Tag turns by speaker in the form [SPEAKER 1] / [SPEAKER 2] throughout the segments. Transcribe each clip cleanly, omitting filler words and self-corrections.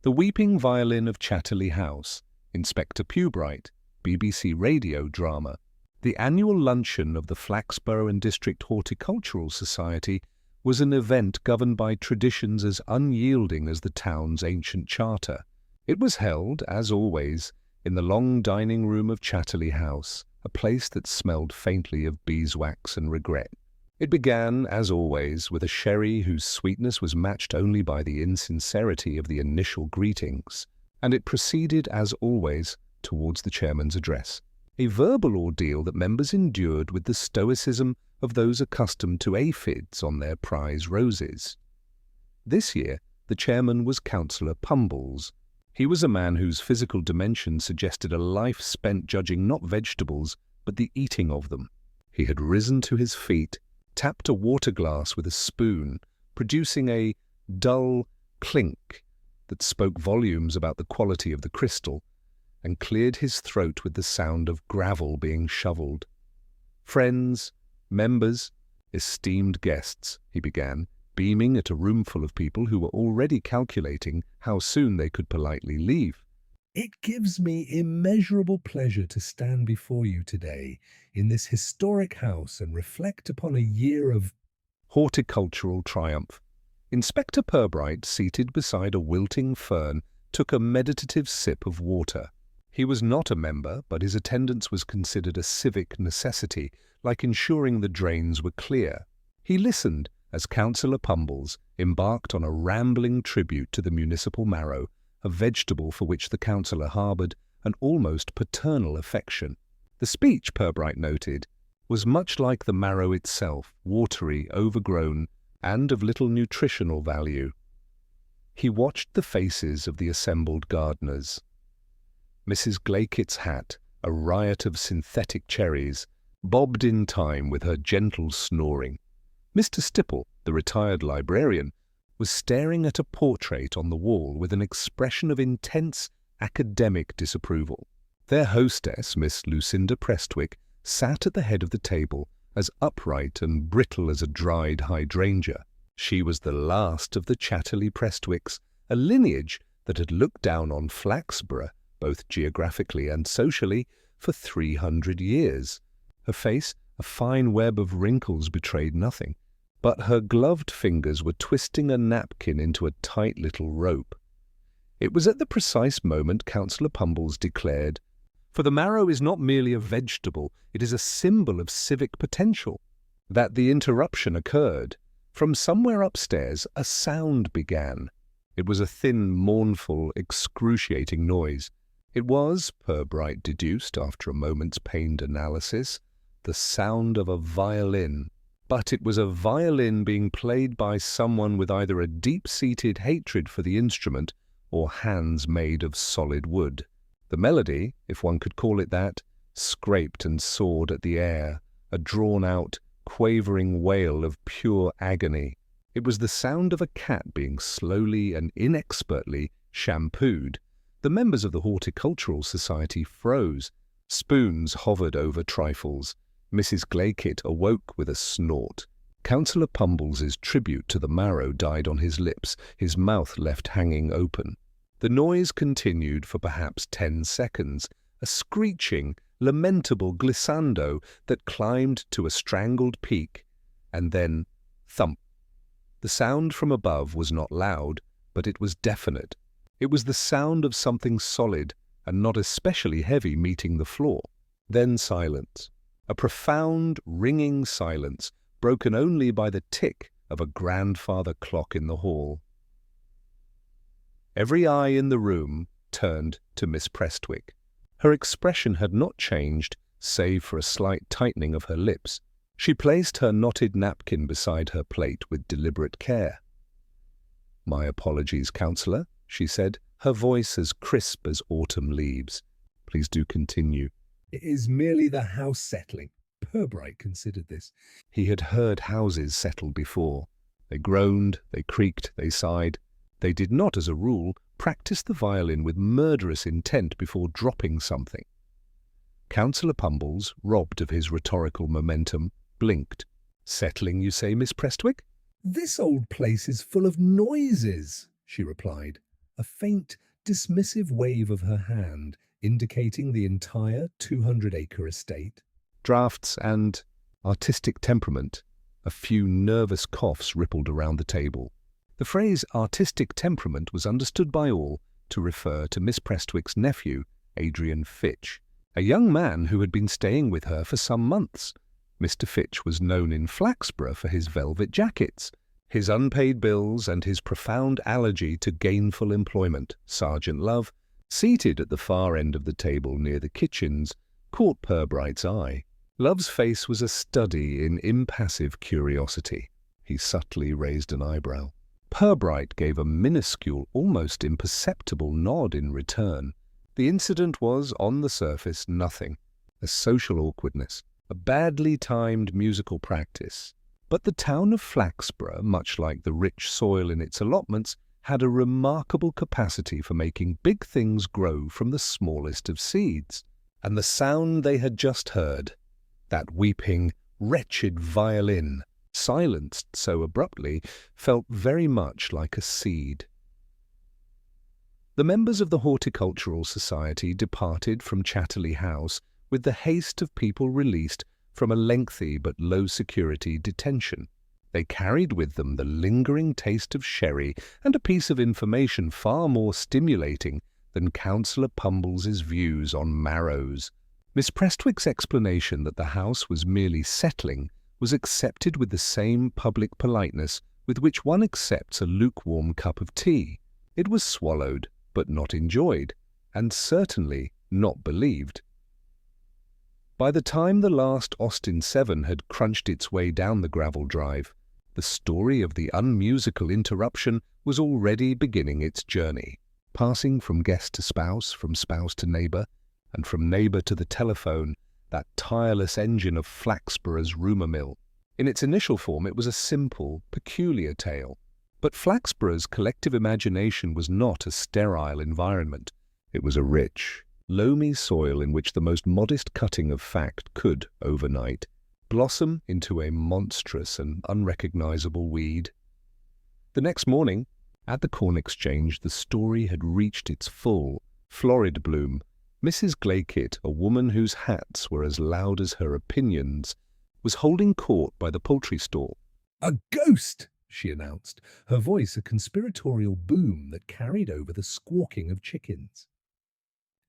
[SPEAKER 1] The Weeping Violin of Chatterley House, Inspector Purbright, BBC radio drama. The annual luncheon of the Flaxborough and District Horticultural Society was an event governed by traditions as unyielding as the town's ancient charter. It was held, as always, in the long dining room of Chatterley House, a place that smelled faintly of beeswax and regret. It began, as always, with a sherry whose sweetness was matched only by the insincerity of the initial greetings, and it proceeded, as always, towards the chairman's address, a verbal ordeal that members endured with the stoicism of those accustomed to aphids on their prize roses. This year, the chairman was Councillor Pumbles. He was a man whose physical dimensions suggested a life spent judging not vegetables, but the eating of them. He had risen to his feet, tapped a water glass with a spoon, producing a dull clink that spoke volumes about the quality of the crystal, and cleared his throat with the sound of gravel being shovelled. "Friends, members, esteemed guests," he began, beaming at a roomful of people who were already calculating how soon they could politely leave.
[SPEAKER 2] "It gives me immeasurable pleasure to stand before you today in this historic house and reflect upon a year of
[SPEAKER 1] horticultural triumph." Inspector Purbright, seated beside a wilting fern, took a meditative sip of water. He was not a member, but his attendance was considered a civic necessity, like ensuring the drains were clear. He listened as Councillor Pumbles embarked on a rambling tribute to the municipal marrow, a vegetable for which the councillor harboured an almost paternal affection. The speech, Purbright noted, was much like the marrow itself, watery, overgrown, and of little nutritional value. He watched the faces of the assembled gardeners. Mrs. Glakett's hat, a riot of synthetic cherries, bobbed in time with her gentle snoring. Mr. Stipple, the retired librarian, was staring at a portrait on the wall with an expression of intense academic disapproval. Their hostess, Miss Lucinda Prestwick, sat at the head of the table, as upright and brittle as a dried hydrangea. She was the last of the Chatterley Prestwicks, a lineage that had looked down on Flaxborough, both geographically and socially, for 300 years. Her face, a fine web of wrinkles, betrayed nothing, but her gloved fingers were twisting a napkin into a tight little rope. It was at the precise moment Councillor Pumbles declared, "For the marrow is not merely a vegetable, it is a symbol of civic potential," that the interruption occurred. From somewhere upstairs a sound began. It was a thin, mournful, excruciating noise. It was, Purbright deduced after a moment's pained analysis, the sound of a violin. But it was a violin being played by someone with either a deep-seated hatred for the instrument or hands made of solid wood. The melody, if one could call it that, scraped and sawed at the air, a drawn-out, quavering wail of pure agony. It was the sound of a cat being slowly and inexpertly shampooed. The members of the Horticultural Society froze. Spoons hovered over trifles. Mrs. Glakett awoke with a snort. Councillor Pumbles's tribute to the marrow died on his lips, his mouth left hanging open. The noise continued for perhaps 10 seconds, a screeching, lamentable glissando that climbed to a strangled peak, and then thump. The sound from above was not loud, but it was definite. It was the sound of something solid and not especially heavy meeting the floor. Then silence. A profound, ringing silence, broken only by the tick of a grandfather clock in the hall. Every eye in the room turned to Miss Prestwick. Her expression had not changed, save for a slight tightening of her lips. She placed her knotted napkin beside her plate with deliberate care. "My apologies, Councillor," she said, her voice as crisp as autumn leaves. "Please do continue."
[SPEAKER 2] "It is merely the house settling." Purbright considered this.
[SPEAKER 1] He had heard houses settled before. They groaned, they creaked, they sighed. They did not, as a rule, practice the violin with murderous intent before dropping something. Councillor Pumbles, robbed of his rhetorical momentum, blinked. "Settling, you say, Miss Prestwick?"
[SPEAKER 2] "This old place is full of noises," she replied. a faint, dismissive wave of her hand indicating the entire 200-acre estate.
[SPEAKER 1] Drafts and artistic temperament. A few nervous coughs rippled around the table. The phrase artistic temperament was understood by all to refer to Miss Prestwick's nephew, Adrian Fitch, a young man who had been staying with her for some months. Mr. Fitch was known in Flaxborough for his velvet jackets, his unpaid bills, and his profound allergy to gainful employment. Sergeant Love, seated at the far end of the table near the kitchens, caught Purbright's eye. Love's face was a study in impassive curiosity. He subtly raised an eyebrow. Purbright gave a minuscule, almost imperceptible nod in return. The incident was, on the surface, nothing. A social awkwardness, a badly timed musical practice. But the town of Flaxborough, much like the rich soil in its allotments, had a remarkable capacity for making big things grow from the smallest of seeds. And the sound they had just heard, that weeping, wretched violin, silenced so abruptly, felt very much like a seed. The members of the Horticultural Society departed from Chatterley House with the haste of people released from a lengthy but low-security detention. They carried with them the lingering taste of sherry and a piece of information far more stimulating than Councillor Pumbles's views on marrows. Miss Prestwick's explanation that the house was merely settling was accepted with the same public politeness with which one accepts a lukewarm cup of tea. It was swallowed, but not enjoyed, and certainly not believed. By the time the last Austin 7 had crunched its way down the gravel drive, the story of the unmusical interruption was already beginning its journey, passing from guest to spouse, from spouse to neighbour, and from neighbour to the telephone, that tireless engine of Flaxborough's rumour mill. In its initial form it was a simple, peculiar tale. But Flaxborough's collective imagination was not a sterile environment. It was a rich, loamy soil in which the most modest cutting of fact could, overnight, blossom into a monstrous and unrecognizable weed. The next morning, at the Corn Exchange, the story had reached its full, florid bloom. Mrs. Glaykit, a woman whose hats were as loud as her opinions, was holding court by the poultry stall.
[SPEAKER 2] "A ghost!" she announced, her voice a conspiratorial boom that carried over the squawking of chickens.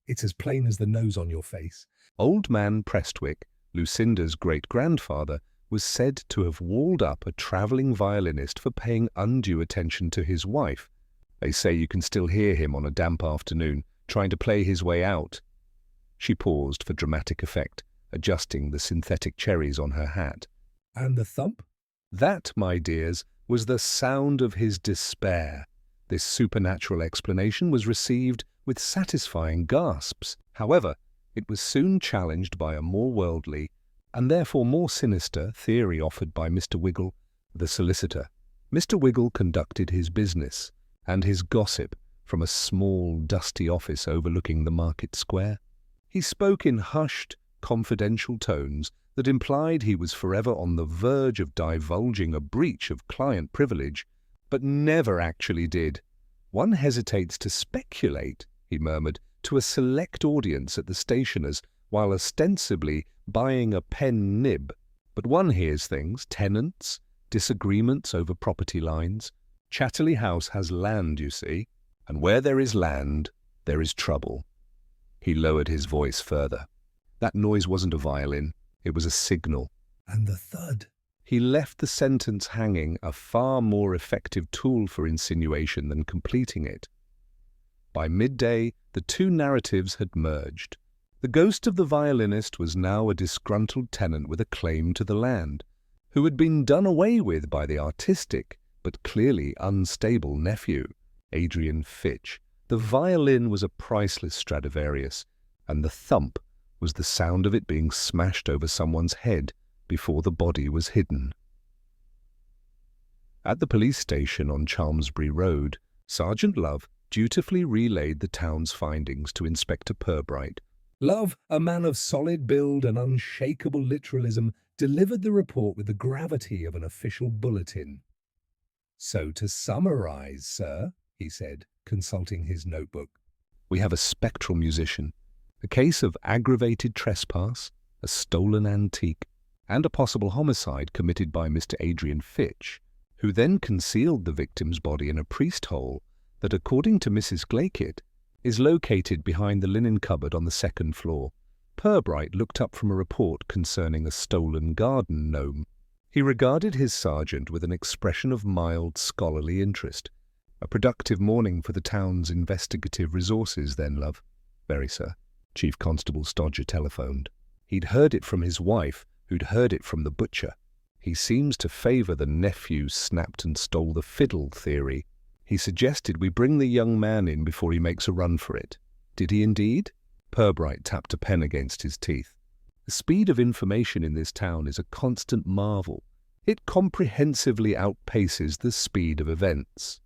[SPEAKER 2] "It's as plain as the nose on your face."
[SPEAKER 1] Old man Prestwick, Lucinda's great-grandfather, was said to have walled up a travelling violinist for paying undue attention to his wife. They say you can still hear him on a damp afternoon, trying to play his way out. She paused for dramatic effect, adjusting the synthetic cherries on her hat.
[SPEAKER 2] "And the thump?"
[SPEAKER 1] That, my dears, was the sound of his despair. This supernatural explanation was received with satisfying gasps. However, it was soon challenged by a more worldly, and therefore more sinister, theory offered by Mr. Wiggle, the solicitor. Mr. Wiggle conducted his business and his gossip from a small, dusty office overlooking the market square. He spoke in hushed, confidential tones that implied he was forever on the verge of divulging a breach of client privilege, but never actually did. "One hesitates to speculate," he murmured, to a select audience at the stationer's while ostensibly buying a pen nib. "But one hears things, tenants, disagreements over property lines. Chatterley House has land, you see, and where there is land, there is trouble." He lowered his voice further. That noise wasn't a violin, it was a signal.
[SPEAKER 2] "And the thud?"
[SPEAKER 1] He left the sentence hanging, a far more effective tool for insinuation than completing it. By midday, the two narratives had merged. The ghost of the violinist was now a disgruntled tenant with a claim to the land, who had been done away with by the artistic but clearly unstable nephew, Adrian Fitch. The violin was a priceless Stradivarius, and the thump was the sound of it being smashed over someone's head before the body was hidden. At the police station on Chalmsbury Road, Sergeant Love dutifully relayed the town's findings to Inspector Purbright.
[SPEAKER 2] Love, a man of solid build and unshakable literalism, delivered the report with the gravity of an official bulletin. "So to summarize, sir," he said, consulting his notebook.
[SPEAKER 1] We have a spectral musician, a case of aggravated trespass, a stolen antique, and a possible homicide committed by Mr. Adrian Fitch, who then concealed the victim's body in a priest hole that, according to Mrs. Glaykit, is located behind the linen cupboard on the second floor. Purbright looked up from a report concerning a stolen garden gnome. He regarded his sergeant with an expression of mild scholarly interest. A productive morning for the town's investigative resources, then, love. Very, sir. Chief Constable Stodger telephoned. He'd heard it from his wife, who'd heard it from the butcher. He seems to favour the nephew snapped and stole the fiddle theory. He suggested we bring the young man in before he makes a run for it. Did he indeed? Purbright tapped a pen against his teeth. The speed of information in this town is a constant marvel. It comprehensively outpaces the speed of events.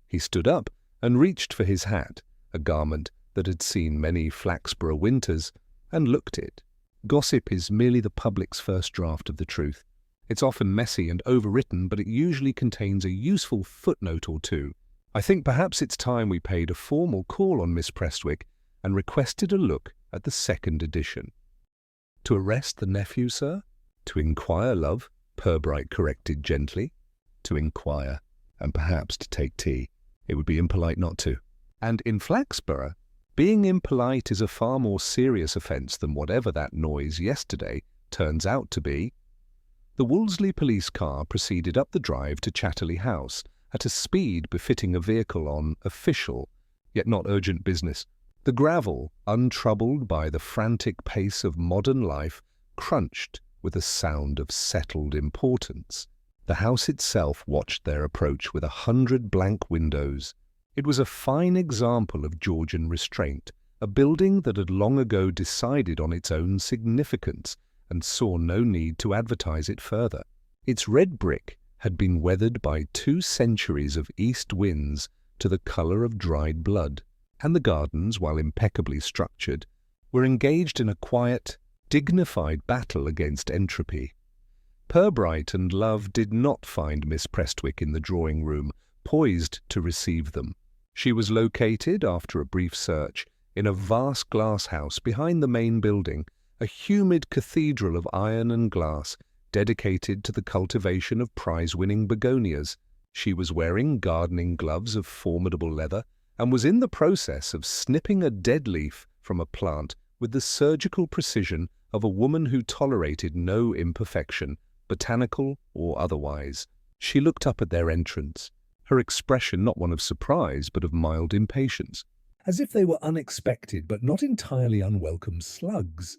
[SPEAKER 1] He stood up and reached for his hat, a garment that had seen many Flaxborough winters, and looked it. Gossip is merely the public's first draft of the truth. It's often messy and overwritten, but it usually contains a useful footnote or two. I think perhaps it's time we paid a formal call on Miss Prestwick and requested a look at the second edition. To arrest the nephew, sir? To inquire, love, Purbright corrected gently. To inquire, and perhaps to take tea. It would be impolite not to. And in Flaxborough, being impolite is a far more serious offence than whatever that noise yesterday turns out to be. The Wolseley police car proceeded up the drive to Chatterley House at a speed befitting a vehicle on official, yet not urgent business. The gravel, untroubled by the frantic pace of modern life, crunched with a sound of settled importance. The house itself watched their approach with 100 blank windows. It was a fine example of Georgian restraint, a building that had long ago decided on its own significance and saw no need to advertise it further. Its red brick had been weathered by 2 centuries of east winds to the colour of dried blood, and the gardens, while impeccably structured, were engaged in a quiet, dignified battle against entropy. Purbright and Love did not find Miss Prestwick in the drawing-room, poised to receive them. She was located, after a brief search, in a vast glass house behind the main building, a humid cathedral of iron and glass dedicated to the cultivation of prize-winning begonias. She was wearing gardening gloves of formidable leather and was in the process of snipping a dead leaf from a plant with the surgical precision of a woman who tolerated no imperfection, botanical or otherwise. She looked up at their entrance, her expression not one of surprise but of mild impatience.
[SPEAKER 2] As if they were unexpected but not entirely unwelcome slugs.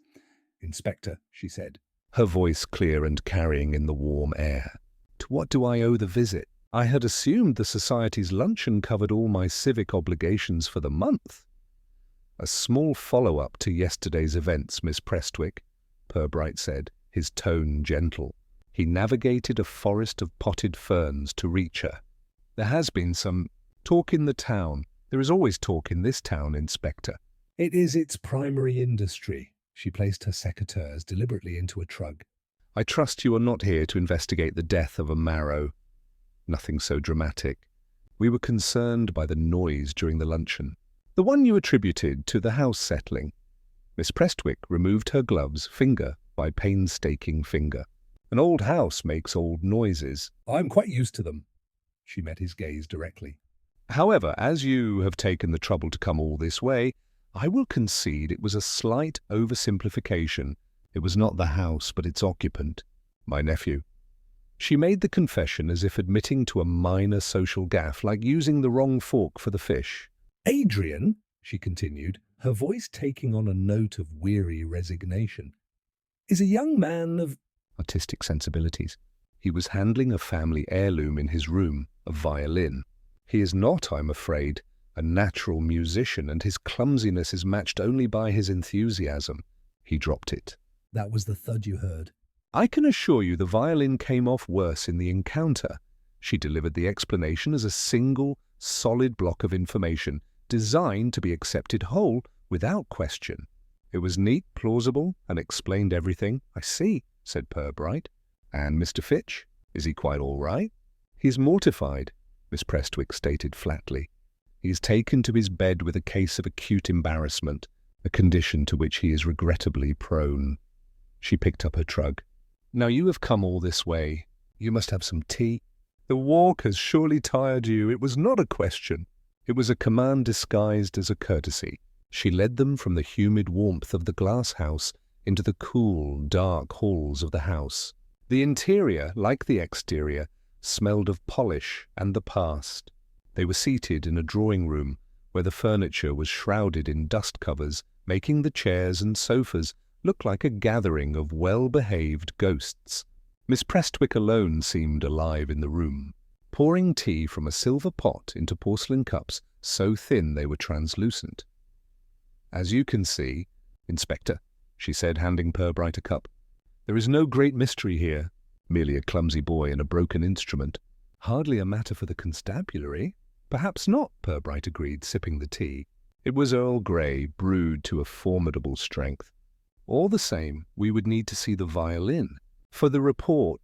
[SPEAKER 2] "Inspector," she said,
[SPEAKER 1] her voice clear and carrying in the warm air. "To what do I owe the visit? I had assumed the Society's luncheon covered all my civic obligations for the month." "A small follow-up to yesterday's events, Miss Prestwick," Purbright said, his tone gentle. He navigated a forest of potted ferns to reach her. "There has been some talk in the town. There is always talk in this town, Inspector."
[SPEAKER 2] "It is its primary industry." She placed her secateurs deliberately into a trug.
[SPEAKER 1] "I trust you are not here to investigate the death of a marrow. Nothing so dramatic. We were concerned by the noise during the luncheon. The one you attributed to the house settling." Miss Prestwick removed her gloves finger by painstaking finger. "An old house makes old noises."
[SPEAKER 2] "I'm quite used to them." She met his gaze directly.
[SPEAKER 1] "However, as you have taken the trouble to come all this way, I will concede it was a slight oversimplification. It was not the house, but its occupant, my nephew." She made the confession as if admitting to a minor social gaffe, like using the wrong fork for the fish.
[SPEAKER 2] "Adrian," she continued, her voice taking on a note of weary resignation, "is a young man of
[SPEAKER 1] artistic sensibilities. He was handling a family heirloom in his room, a violin. He is not, I'm afraid, a natural musician, and his clumsiness is matched only by his enthusiasm." He dropped it.
[SPEAKER 2] "That was the thud you heard."
[SPEAKER 1] "I can assure you the violin came off worse in the encounter." She delivered the explanation as a single, solid block of information, designed to be accepted whole, without question. It was neat, plausible, and explained everything. "I see," said Purbright. "And Mr. Fitch? Is he quite all right?" "He's mortified," Miss Prestwick stated flatly. He is taken to his bed with a case of acute embarrassment, a condition to which he is regrettably prone. She picked up her trug. Now you have come all this way. You must have some tea. The walk has surely tired you. It was not a question. It was a command disguised as a courtesy. She led them from the humid warmth of the glass house into the cool, dark halls of the house. The interior, like the exterior, smelled of polish and the past. They were seated in a drawing-room where the furniture was shrouded in dust covers, making the chairs and sofas look like a gathering of well-behaved ghosts. Miss Prestwick alone seemed alive in the room, pouring tea from a silver pot into porcelain cups so thin they were translucent. "As you can see, Inspector," she said, handing Purbright a cup, "there is no great mystery here, merely a clumsy boy and a broken instrument. Hardly a matter for the constabulary." "Perhaps not," Purbright agreed, sipping the tea. It was Earl Grey, brewed to a formidable strength. "All the same, we would need to see the violin. For the report."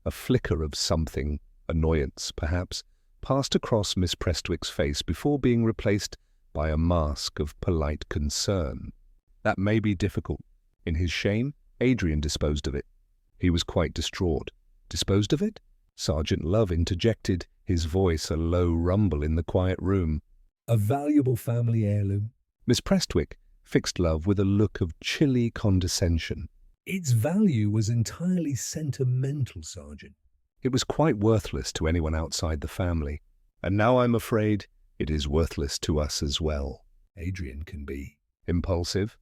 [SPEAKER 1] A flicker of something, annoyance perhaps, passed across Miss Prestwick's face before being replaced by a mask of polite concern. "That may be difficult. In his shame, Adrian disposed of it." He was quite distraught. "Disposed of it?" Sergeant Love interjected, his voice a low rumble in the quiet room.
[SPEAKER 2] "A valuable family heirloom."
[SPEAKER 1] Miss Prestwick fixed Love with a look of chilly condescension.
[SPEAKER 2] "Its value was entirely sentimental, Sergeant."
[SPEAKER 1] "It was quite worthless to anyone outside the family. And now I'm afraid it is worthless to us as well."
[SPEAKER 2] "Adrian can be
[SPEAKER 1] impulsive."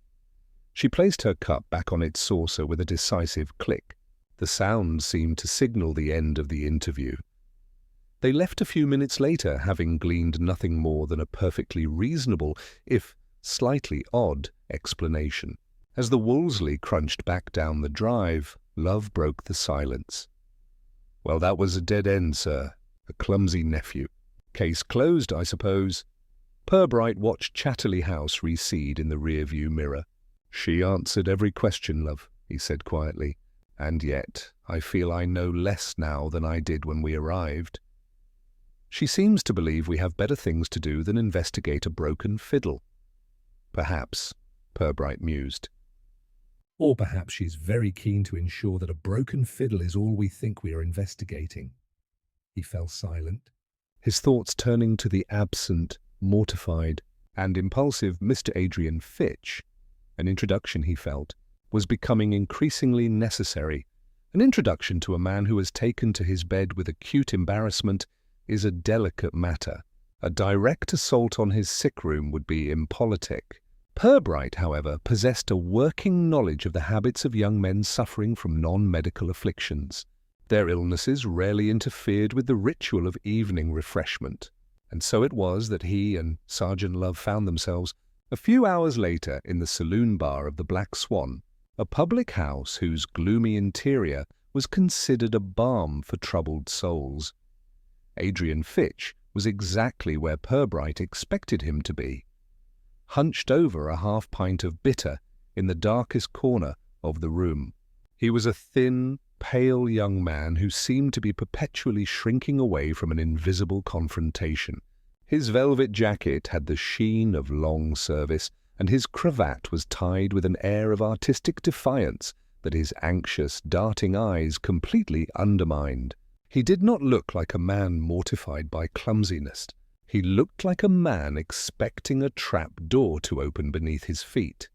[SPEAKER 1] She placed her cup back on its saucer with a decisive click. The sound seemed to signal the end of the interview. They left a few minutes later, having gleaned nothing more than a perfectly reasonable, if slightly odd, explanation. As the Wolseley crunched back down the drive, Love broke the silence. "Well, that was a dead end, sir. A clumsy nephew. Case closed, I suppose." Purbright watched Chatterley House recede in the rear-view mirror. "She answered every question, Love," he said quietly. "And yet I feel I know less now than I did when we arrived. She seems to believe we have better things to do than investigate a broken fiddle." "Perhaps," Purbright mused.
[SPEAKER 2] "Or perhaps she's very keen to ensure that a broken fiddle is all we think we are investigating." He fell silent,
[SPEAKER 1] his thoughts turning to the absent, mortified, and impulsive Mr. Adrian Fitch. An introduction, he felt, was becoming increasingly necessary. An introduction to a man who has taken to his bed with acute embarrassment is a delicate matter. A direct assault on his sick room would be impolitic. Purbright, however, possessed a working knowledge of the habits of young men suffering from non-medical afflictions. Their illnesses rarely interfered with the ritual of evening refreshment, and so it was that he and Sergeant Love found themselves a few hours later in the saloon bar of the Black Swan, a public house whose gloomy interior was considered a balm for troubled souls. Adrian Fitch was exactly where Purbright expected him to be, hunched over a half-pint of bitter in the darkest corner of the room. He was a thin, pale young man who seemed to be perpetually shrinking away from an invisible confrontation. His velvet jacket had the sheen of long service, and his cravat was tied with an air of artistic defiance that his anxious, darting eyes completely undermined. He did not look like a man mortified by clumsiness. He looked like a man expecting a trap door to open beneath his feet.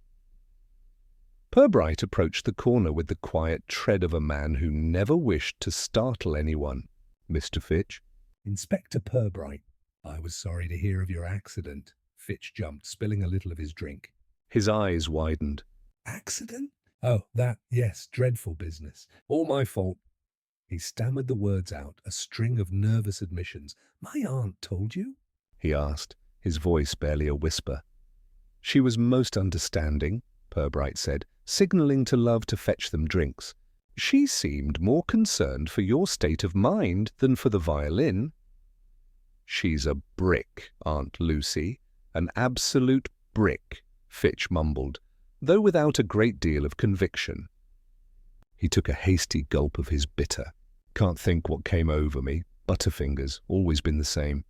[SPEAKER 1] Purbright approached the corner with the quiet tread of a man who never wished to startle anyone. "Mr. Fitch?"
[SPEAKER 2] "Inspector Purbright. I was sorry to hear of your accident." Fitch jumped, spilling a little of his drink.
[SPEAKER 1] His eyes widened.
[SPEAKER 2] "Accident? Oh, that, yes, dreadful business. All my fault." He stammered the words out, a string of nervous admissions. "My aunt told you?"
[SPEAKER 1] he asked, his voice barely a whisper. "She was most understanding," Purbright said, signalling to Love to fetch them drinks. "She seemed more concerned for your state of mind than for the violin." "She's a brick, Aunt Lucy, an absolute brick," Fitch mumbled, though without a great deal of conviction. He took a hasty gulp of his bitter. "Can't think what came over me. Butterfingers, always been the same."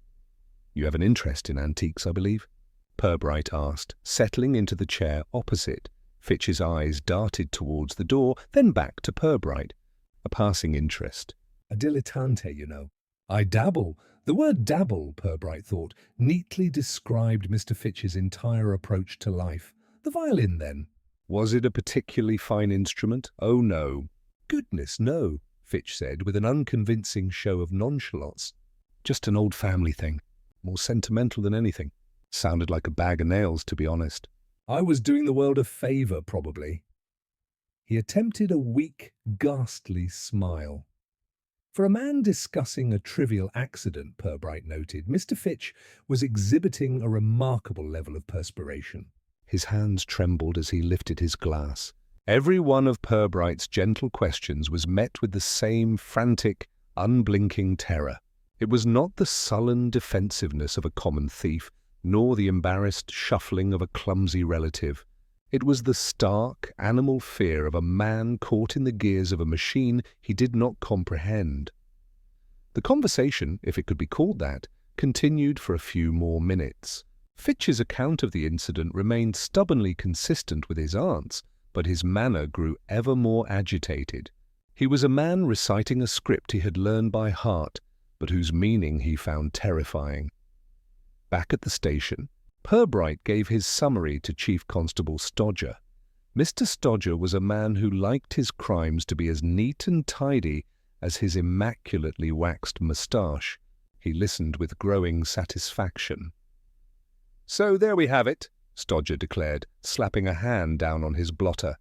[SPEAKER 1] You have an interest in antiques, I believe? Purbright asked, settling into the chair opposite. Fitch's eyes darted towards the door, then back to Purbright. A passing interest.
[SPEAKER 2] A dilettante, you know. I dabble. The word dabble, Purbright thought, neatly described Mr. Fitch's entire approach to life. The violin, then.
[SPEAKER 1] Was it a particularly fine instrument? Oh, no.
[SPEAKER 2] Goodness, no, Fitch said, with an unconvincing show of nonchalance.
[SPEAKER 1] Just an old family thing. More sentimental than anything. Sounded like a bag of nails, to be honest.
[SPEAKER 2] I was doing the world a favour, probably. He attempted a weak, ghastly smile. For a man discussing a trivial accident, Purbright noted, Mr. Fitch was exhibiting a remarkable level of perspiration.
[SPEAKER 1] His hands trembled as he lifted his glass. Every one of Purbright's gentle questions was met with the same frantic, unblinking terror. It was not the sullen defensiveness of a common thief, nor the embarrassed shuffling of a clumsy relative. It was the stark, animal fear of a man caught in the gears of a machine he did not comprehend. The conversation, if it could be called that, continued for a few more minutes. Fitch's account of the incident remained stubbornly consistent with his aunt's, but his manner grew ever more agitated. He was a man reciting a script he had learned by heart, but whose meaning he found terrifying. Back at the station, Purbright gave his summary to Chief Constable Stodger. Mr. Stodger was a man who liked his crimes to be as neat and tidy as his immaculately waxed moustache. He listened with growing satisfaction. "So there we have it," Stodger declared, slapping a hand down on his blotter.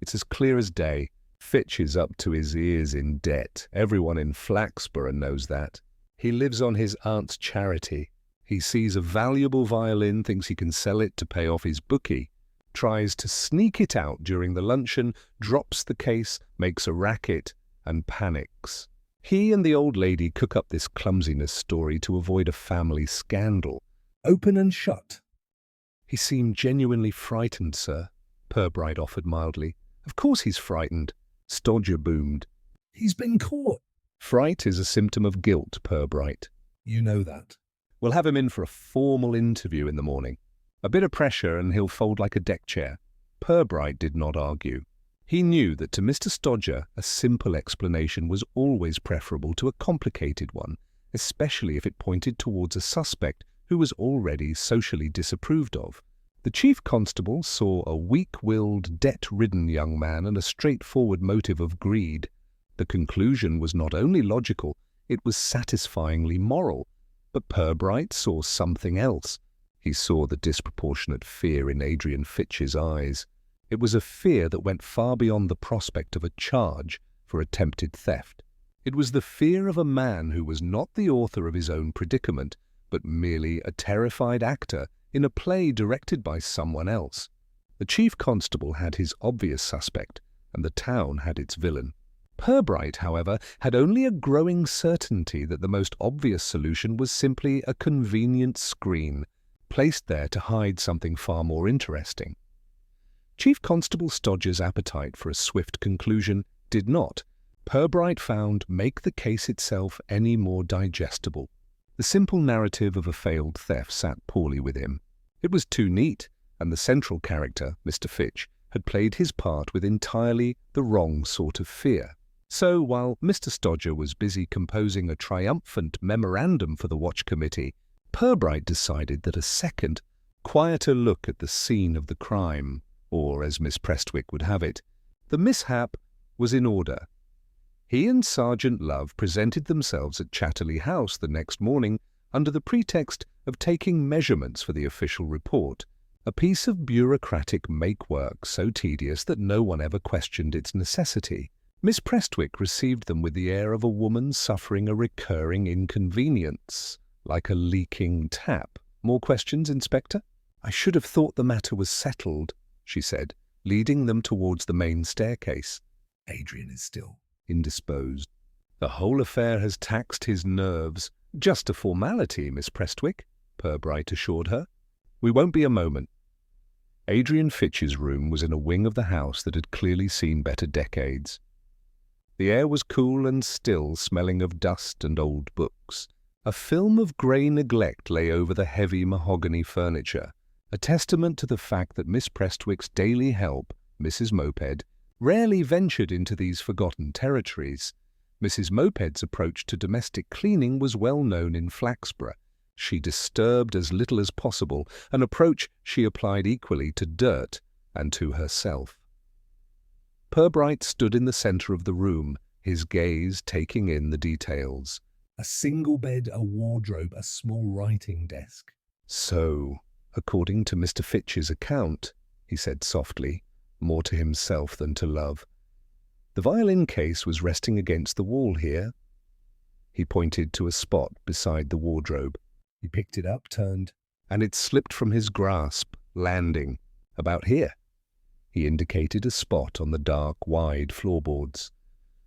[SPEAKER 1] "It's as clear as day. Fitch is up to his ears in debt. Everyone in Flaxborough knows that. He lives on his aunt's charity. He sees a valuable violin, thinks he can sell it to pay off his bookie, tries to sneak it out during the luncheon, drops the case, makes a racket, and panics. He and the old lady cook up this clumsiness story to avoid a family scandal.
[SPEAKER 2] Open and shut."
[SPEAKER 1] "He seemed genuinely frightened, sir," Purbright offered mildly. "Of course he's frightened," Stodger boomed.
[SPEAKER 2] "He's been caught."
[SPEAKER 1] "Fright is a symptom of guilt, Purbright."
[SPEAKER 2] "You know that."
[SPEAKER 1] "We'll have him in for a formal interview in the morning. A bit of pressure and he'll fold like a deck chair." Purbright did not argue. He knew that to Mr. Stodger a simple explanation was always preferable to a complicated one, especially if it pointed towards a suspect who was already socially disapproved of. The chief constable saw a weak-willed, debt-ridden young man and a straightforward motive of greed. The conclusion was not only logical, it was satisfyingly moral. But Purbright saw something else. He saw the disproportionate fear in Adrian Fitch's eyes. It was a fear that went far beyond the prospect of a charge for attempted theft. It was the fear of a man who was not the author of his own predicament, but merely a terrified actor in a play directed by someone else. The chief constable had his obvious suspect, and the town had its villain. Purbright, however, had only a growing certainty that the most obvious solution was simply a convenient screen, placed there to hide something far more interesting. Chief Constable Stodger's appetite for a swift conclusion did not, Purbright found, make the case itself any more digestible. The simple narrative of a failed theft sat poorly with him. It was too neat, and the central character, Mr. Fitch, had played his part with entirely the wrong sort of fear. So, while Mr. Stodger was busy composing a triumphant memorandum for the watch committee, Purbright decided that a second, quieter look at the scene of the crime, or, as Miss Prestwick would have it, the mishap, was in order. He and Sergeant Love presented themselves at Chatterley House the next morning under the pretext of taking measurements for the official report, a piece of bureaucratic make-work so tedious that no one ever questioned its necessity. Miss Prestwick received them with the air of a woman suffering a recurring inconvenience, like a leaking tap. "More questions, Inspector?" "I should have thought the matter was settled," she said, leading them towards the main staircase.
[SPEAKER 2] "Adrian is still
[SPEAKER 1] indisposed. The whole affair has taxed his nerves. Just a formality, Miss Prestwick," Purbright assured her. "We won't be a moment." Adrian Fitch's room was in a wing of the house that had clearly seen better decades. The air was cool and still, smelling of dust and old books. A film of grey neglect lay over the heavy mahogany furniture, a testament to the fact that Miss Prestwick's daily help, Mrs. Moped, rarely ventured into these forgotten territories. Mrs. Moped's approach to domestic cleaning was well known in Flaxborough. She disturbed as little as possible, an approach she applied equally to dirt and to herself. Purbright stood in the centre of the room, his gaze taking in the details.
[SPEAKER 2] A single bed, a wardrobe, a small writing desk.
[SPEAKER 1] So, according to Mr. Fitch's account, he said softly, more to himself than to Love, the violin case was resting against the wall here. He pointed to a spot beside the wardrobe.
[SPEAKER 2] He picked it up, turned,
[SPEAKER 1] and it slipped from his grasp, landing about here. He indicated a spot on the dark, wide floorboards.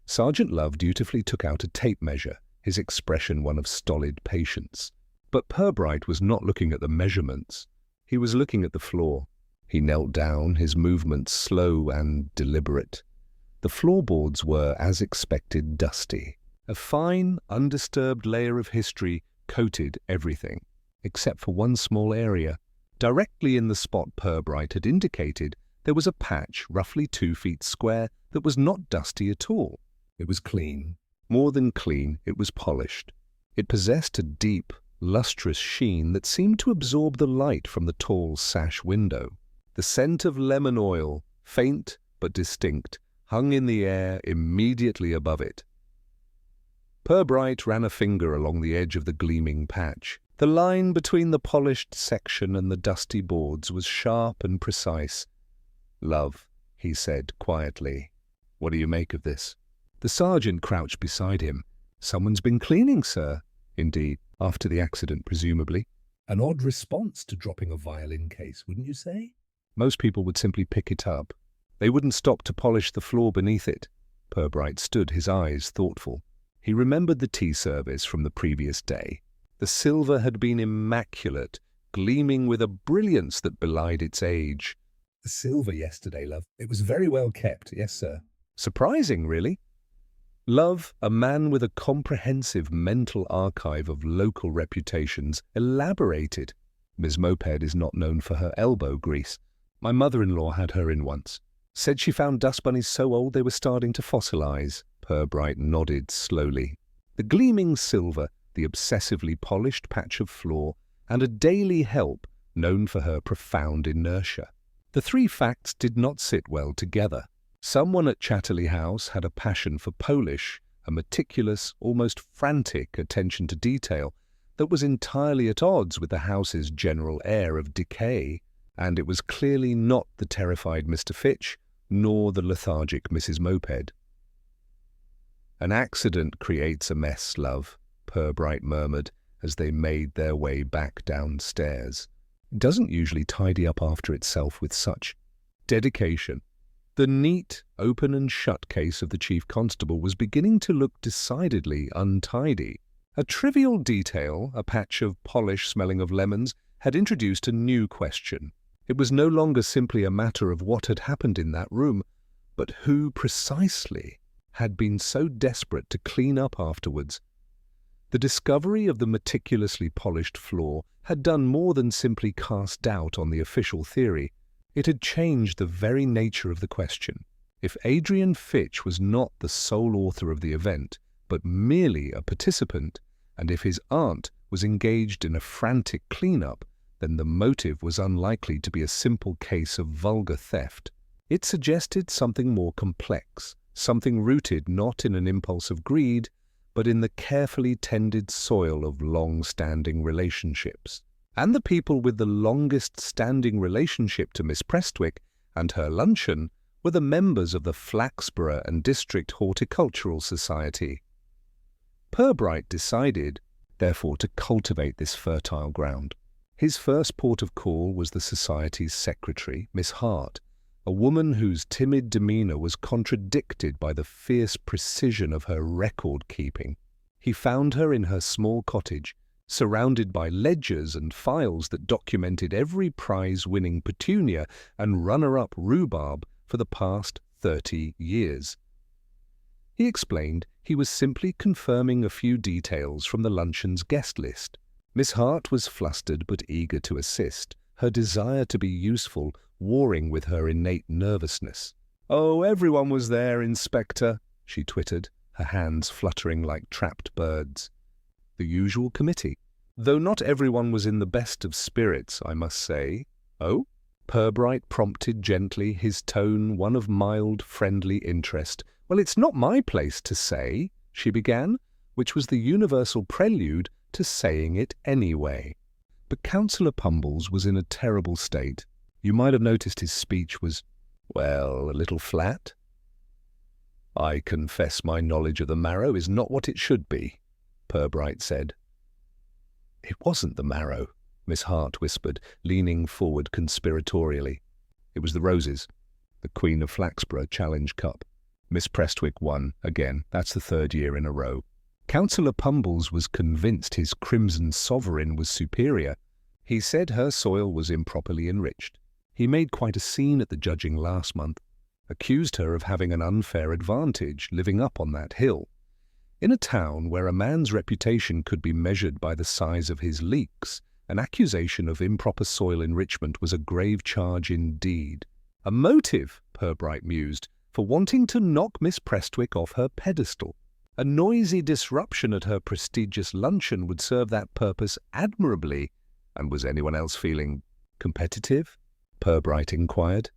[SPEAKER 1] Sergeant Love dutifully took out a tape measure, his expression one of stolid patience. But Purbright was not looking at the measurements. He was looking at the floor. He knelt down, his movements slow and deliberate. The floorboards were, as expected, dusty. A fine, undisturbed layer of history coated everything, except for one small area. Directly in the spot Purbright had indicated, there was a patch roughly 2 feet square that was not dusty at all.
[SPEAKER 2] It was clean.
[SPEAKER 1] More than clean, it was polished. It possessed a deep, lustrous sheen that seemed to absorb the light from the tall sash window. The scent of lemon oil, faint but distinct, hung in the air immediately above it. Purbright ran a finger along the edge of the gleaming patch. The line between the polished section and the dusty boards was sharp and precise. "Love," he said quietly, "what do you make of this?" The sergeant crouched beside him. "Someone's been cleaning, sir." "Indeed. After the accident, presumably."
[SPEAKER 2] An odd response to dropping a violin case, wouldn't you say?
[SPEAKER 1] Most people would simply pick it up. They wouldn't stop to polish the floor beneath it. Purbright stood, his eyes thoughtful. He remembered the tea service from the previous day. The silver had been immaculate, gleaming with a brilliance that belied its age.
[SPEAKER 2] The silver yesterday, Love. It was very well kept, yes, sir.
[SPEAKER 1] Surprising, really. Love, a man with a comprehensive mental archive of local reputations, elaborated. Miss Moped is not known for her elbow grease. My mother-in-law had her in once. Said she found dust bunnies so old they were starting to fossilize. Purbright nodded slowly. The gleaming silver, the obsessively polished patch of floor, and a daily help known for her profound inertia. The three facts did not sit well together. Someone at Chatterley House had a passion for polish, a meticulous, almost frantic attention to detail that was entirely at odds with the house's general air of decay, and it was clearly not the terrified Mr. Fitch, nor the lethargic Mrs. Moped. "An accident creates a mess, Love," Purbright murmured as they made their way back downstairs. "It doesn't usually tidy up after itself with such dedication." The neat, open and shut case of the chief constable was beginning to look decidedly untidy. A trivial detail, a patch of polish smelling of lemons, had introduced a new question. It was no longer simply a matter of what had happened in that room, but who precisely had been so desperate to clean up afterwards. The discovery of the meticulously polished floor had done more than simply cast doubt on the official theory. It had changed the very nature of the question. If Adrian Fitch was not the sole author of the event, but merely a participant, and if his aunt was engaged in a frantic clean-up, then the motive was unlikely to be a simple case of vulgar theft. It suggested something more complex, something rooted not in an impulse of greed, but in the carefully tended soil of long-standing relationships. And the people with the longest-standing relationship to Miss Prestwick and her luncheon were the members of the Flaxborough and District Horticultural Society. Purbright decided, therefore, to cultivate this fertile ground. His first port of call was the Society's secretary, Miss Hart, a woman whose timid demeanour was contradicted by the fierce precision of her record-keeping. He found her in her small cottage, surrounded by ledgers and files that documented every prize-winning petunia and runner-up rhubarb for the past 30 years. He explained He was simply confirming a few details from the luncheon's guest list. Miss Hart was flustered but eager to assist, her desire to be useful warring with her innate nervousness. "Oh, everyone was there, Inspector," she twittered, her hands fluttering like trapped birds. "The usual committee. Though not everyone was in the best of spirits, I must say." "Oh?" Purbright prompted gently, his tone one of mild, friendly interest. "Well, it's not my place to say," she began, which was the universal prelude to saying it anyway. But Councillor Pumbles was in a terrible state. You might have noticed his speech was, well, a little flat. "I confess my knowledge of the marrow is not what it should be," Purbright said. "It wasn't the marrow," Miss Hart whispered, leaning forward conspiratorially. "It was the roses. The Queen of Flaxborough Challenge Cup. Miss Prestwick won, again. That's the third year in a row." Councillor Pumbles was convinced his crimson sovereign was superior. He said her soil was improperly enriched. He made quite a scene at the judging last month, accused her of having an unfair advantage living up on that hill. In a town where a man's reputation could be measured by the size of his leeks, an accusation of improper soil enrichment was a grave charge indeed. A motive, Purbright mused, for wanting to knock Miss Prestwick off her pedestal. A noisy disruption at her prestigious luncheon would serve that purpose admirably. And was anyone else feeling competitive? Purbright inquired.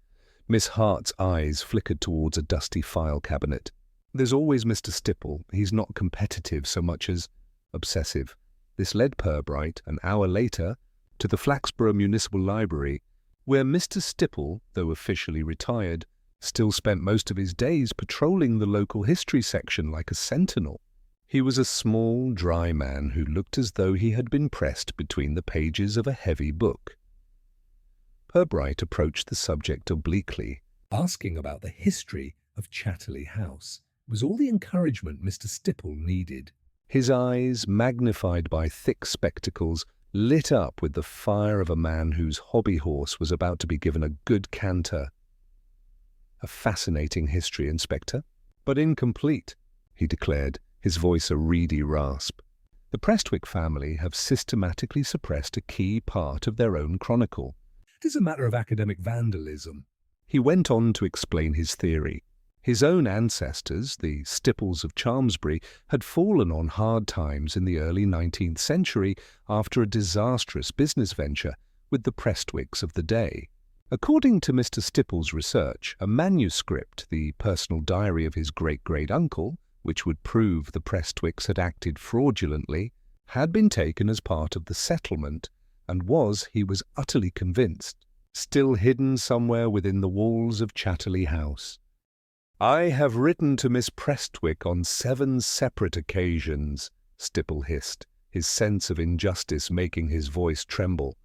[SPEAKER 1] Miss Hart's eyes flickered towards a dusty file cabinet. "There's always Mr. Stipple. He's not competitive so much as obsessive." This led Purbright, an hour later, to the Flaxborough Municipal Library, where Mr. Stipple, though officially retired, still spent most of his days patrolling the local history section like a sentinel. He was a small, dry man who looked as though he had been pressed between the pages of a heavy book. Purbright approached the subject obliquely.
[SPEAKER 2] Asking about the history of Chatterley House was all the encouragement Mr. Stipple needed.
[SPEAKER 1] His eyes, magnified by thick spectacles, lit up with the fire of a man whose hobby horse was about to be given a good canter. "A fascinating history, Inspector, but incomplete," he declared, his voice a reedy rasp. "The Prestwick family have systematically suppressed a key part of their own chronicle."
[SPEAKER 2] "It is a matter of academic vandalism."
[SPEAKER 1] He went on to explain his theory. His own ancestors, the Stipples of Chalmsbury, had fallen on hard times in the early 19th century after a disastrous business venture with the Prestwicks of the day. According to Mr. Stipple's research, a manuscript, the personal diary of his great-great-uncle, which would prove the Prestwicks had acted fraudulently, had been taken as part of the settlement and was, he was utterly convinced, still hidden somewhere within the walls of Chatterley House. "I have written to Miss Prestwick on 7 separate occasions," Stipple hissed, his sense of injustice making his voice tremble.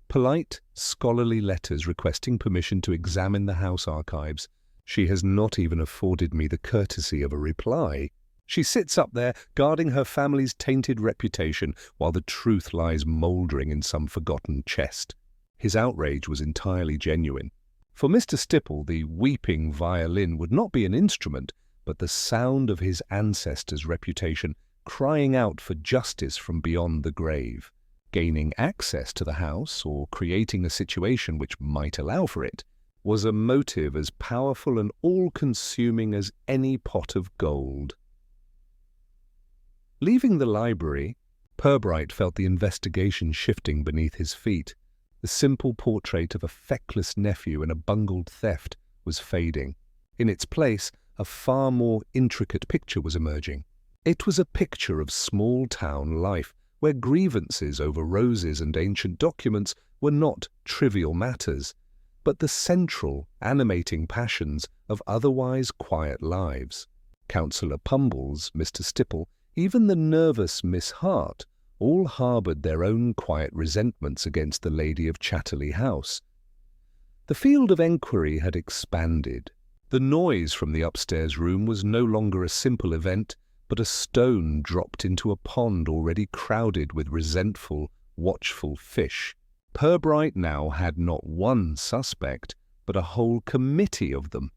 [SPEAKER 1] "Polite, scholarly letters requesting permission to examine the house archives. She has not even afforded me the courtesy of a reply. She sits up there, guarding her family's tainted reputation, while the truth lies mouldering in some forgotten chest." His outrage was entirely genuine. For Mr. Stipple, the weeping violin would not be an instrument, but the sound of his ancestors' reputation crying out for justice from beyond the grave. Gaining access to the house, or creating a situation which might allow for it, was a motive as powerful and all-consuming as any pot of gold. Leaving the library, Purbright felt the investigation shifting beneath his feet. The simple portrait of a feckless nephew in a bungled theft was fading. In its place, a far more intricate picture was emerging. It was a picture of small-town life, where grievances over roses and ancient documents were not trivial matters, but the central, animating passions of otherwise quiet lives. Councillor Pumbles, Mr. Stipple, even the nervous Miss Hart, all harboured their own quiet resentments against the lady of Chatterley House. The field of enquiry had expanded. The noise from the upstairs room was no longer a simple event, but a stone dropped into a pond already crowded with resentful, watchful fish. Purbright now had not one suspect, but a whole committee of them.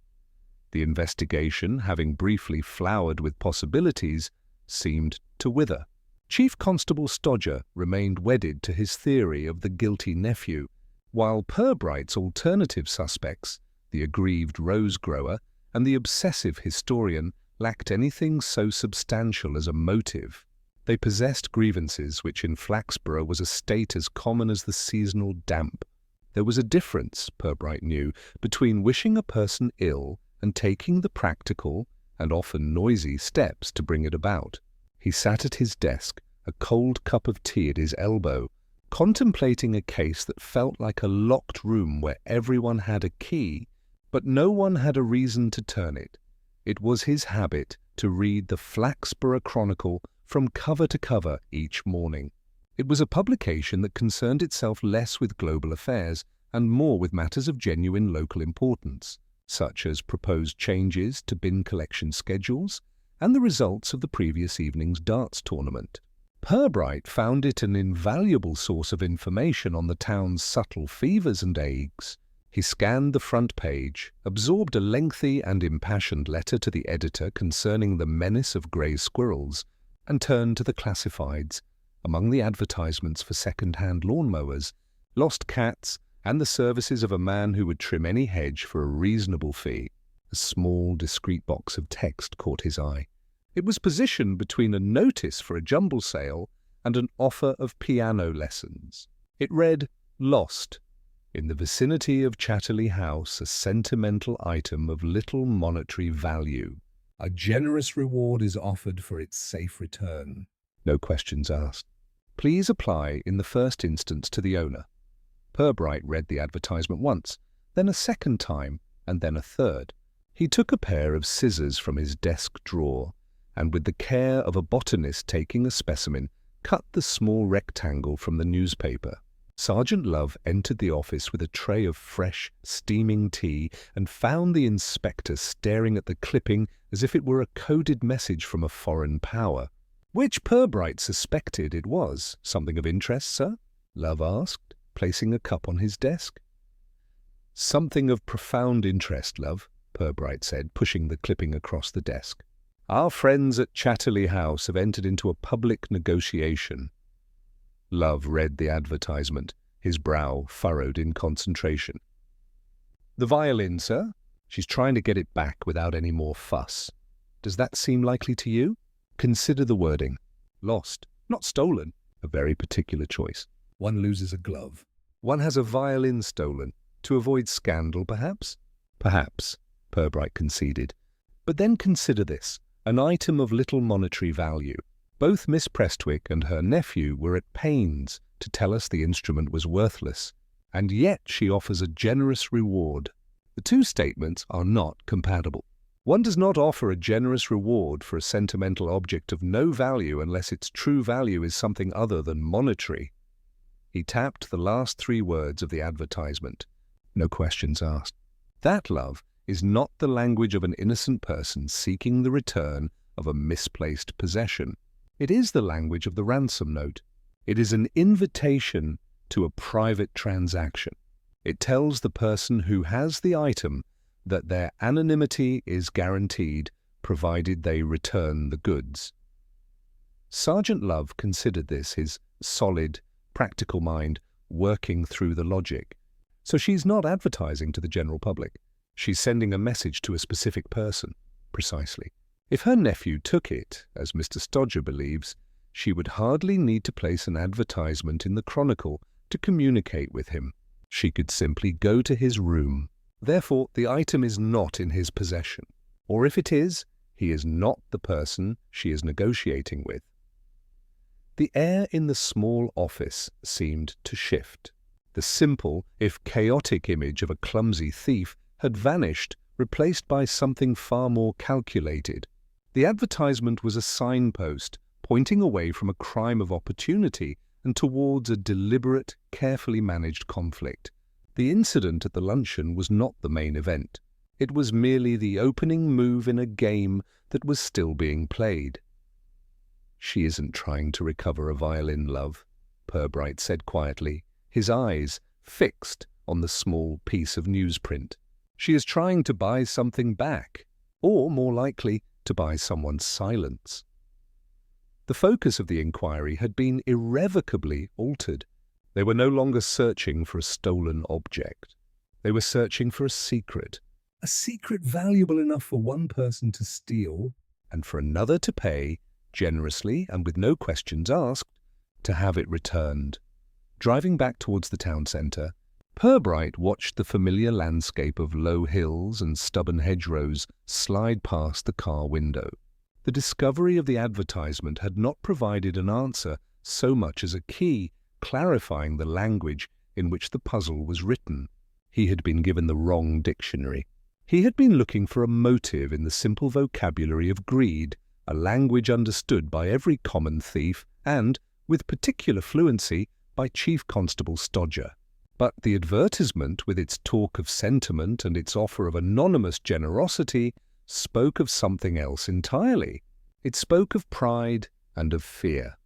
[SPEAKER 1] The investigation, having briefly flowered with possibilities, seemed to wither. Chief Constable Stodger remained wedded to his theory of the guilty nephew, while Purbright's alternative suspects, the aggrieved rose-grower and the obsessive historian, lacked anything so substantial as a motive. They possessed grievances which in Flaxborough was a state as common as the seasonal damp. There was a difference, Purbright knew, between wishing a person ill and taking the practical and often noisy steps to bring it about. He sat at his desk, a cold cup of tea at his elbow, contemplating a case that felt like a locked room where everyone had a key, but no one had a reason to turn it. It was his habit to read the Flaxborough Chronicle from cover to cover each morning. It was a publication that concerned itself less with global affairs and more with matters of genuine local importance, such as proposed changes to bin collection schedules and the results of the previous evening's darts tournament. Purbright found it an invaluable source of information on the town's subtle fevers and agues. He scanned the front page, absorbed a lengthy and impassioned letter to the editor concerning the menace of grey squirrels, and turned to the classifieds. Among the advertisements for second-hand lawnmowers, lost cats, and the services of a man who would trim any hedge for a reasonable fee, a small, discreet box of text caught his eye. It was positioned between a notice for a jumble sale and an offer of piano lessons. It read, "Lost. In the vicinity of Chatterley House, a sentimental item of little monetary value.
[SPEAKER 2] A generous reward is offered for its safe return.
[SPEAKER 1] No questions asked. Please apply in the first instance to the owner." Purbright read the advertisement once, then a second time, and then a third. He took a pair of scissors from his desk drawer, and with the care of a botanist taking a specimen, cut the small rectangle from the newspaper. Sergeant Love entered the office with a tray of fresh, steaming tea and found the inspector staring at the clipping as if it were a coded message from a foreign power. "Which Purbright suspected it was. Something of interest, sir?" Love asked, placing a cup on his desk. "Something of profound interest, Love," Purbright said, pushing the clipping across the desk. "Our friends at Chatterley House have entered into a public negotiation." Love read the advertisement, his brow furrowed in concentration. "The violin, sir? She's trying to get it back without any more fuss. Does that seem likely to you? Consider the wording. Lost, not stolen. A very particular choice.
[SPEAKER 2] One loses a glove.
[SPEAKER 1] One has a violin stolen. To avoid scandal, perhaps?" "Perhaps," Purbright conceded. "But then consider this. An item of little monetary value. Both Miss Prestwick and her nephew were at pains to tell us the instrument was worthless, and yet she offers a generous reward. The two statements are not compatible. One does not offer a generous reward for a sentimental object of no value unless its true value is something other than monetary." He tapped the last three words of the advertisement. No questions asked. "That, Love, is not the language of an innocent person seeking the return of a misplaced possession. It is the language of the ransom note. It is an invitation to a private transaction. It tells the person who has the item that their anonymity is guaranteed provided they return the goods." Sergeant Love considered this, his solid, practical mind working through the logic. So she's not advertising to the general public. She's sending a message to a specific person. Precisely. If her nephew took it, as Mr. Stodger believes, she would hardly need to place an advertisement in the Chronicle to communicate with him. She could simply go to his room. Therefore, the item is not in his possession. Or if it is, he is not the person she is negotiating with. The air in the small office seemed to shift. The simple, if chaotic image of a clumsy thief had vanished, replaced by something far more calculated. The advertisement was a signpost pointing away from a crime of opportunity and towards a deliberate, carefully managed conflict. The incident at the luncheon was not the main event. It was merely the opening move in a game that was still being played. "She isn't trying to recover a violin, Love," Purbright said quietly, his eyes fixed on the small piece of newsprint. She is trying to buy something back, or more likely, to buy someone's silence. The focus of the inquiry had been irrevocably altered. They were no longer searching for a stolen object. They were searching for a secret
[SPEAKER 2] valuable enough for one person to steal
[SPEAKER 1] and for another to pay, generously and with no questions asked, to have it returned. Driving back towards the town centre, Purbright watched the familiar landscape of low hills and stubborn hedgerows slide past the car window. The discovery of the advertisement had not provided an answer so much as a key, clarifying the language in which the puzzle was written. He had been given the wrong dictionary. He had been looking for a motive in the simple vocabulary of greed, a language understood by every common thief and, with particular fluency, by Chief Constable Stodger. But the advertisement, with its talk of sentiment and its offer of anonymous generosity, spoke of something else entirely. It spoke of pride and of fear.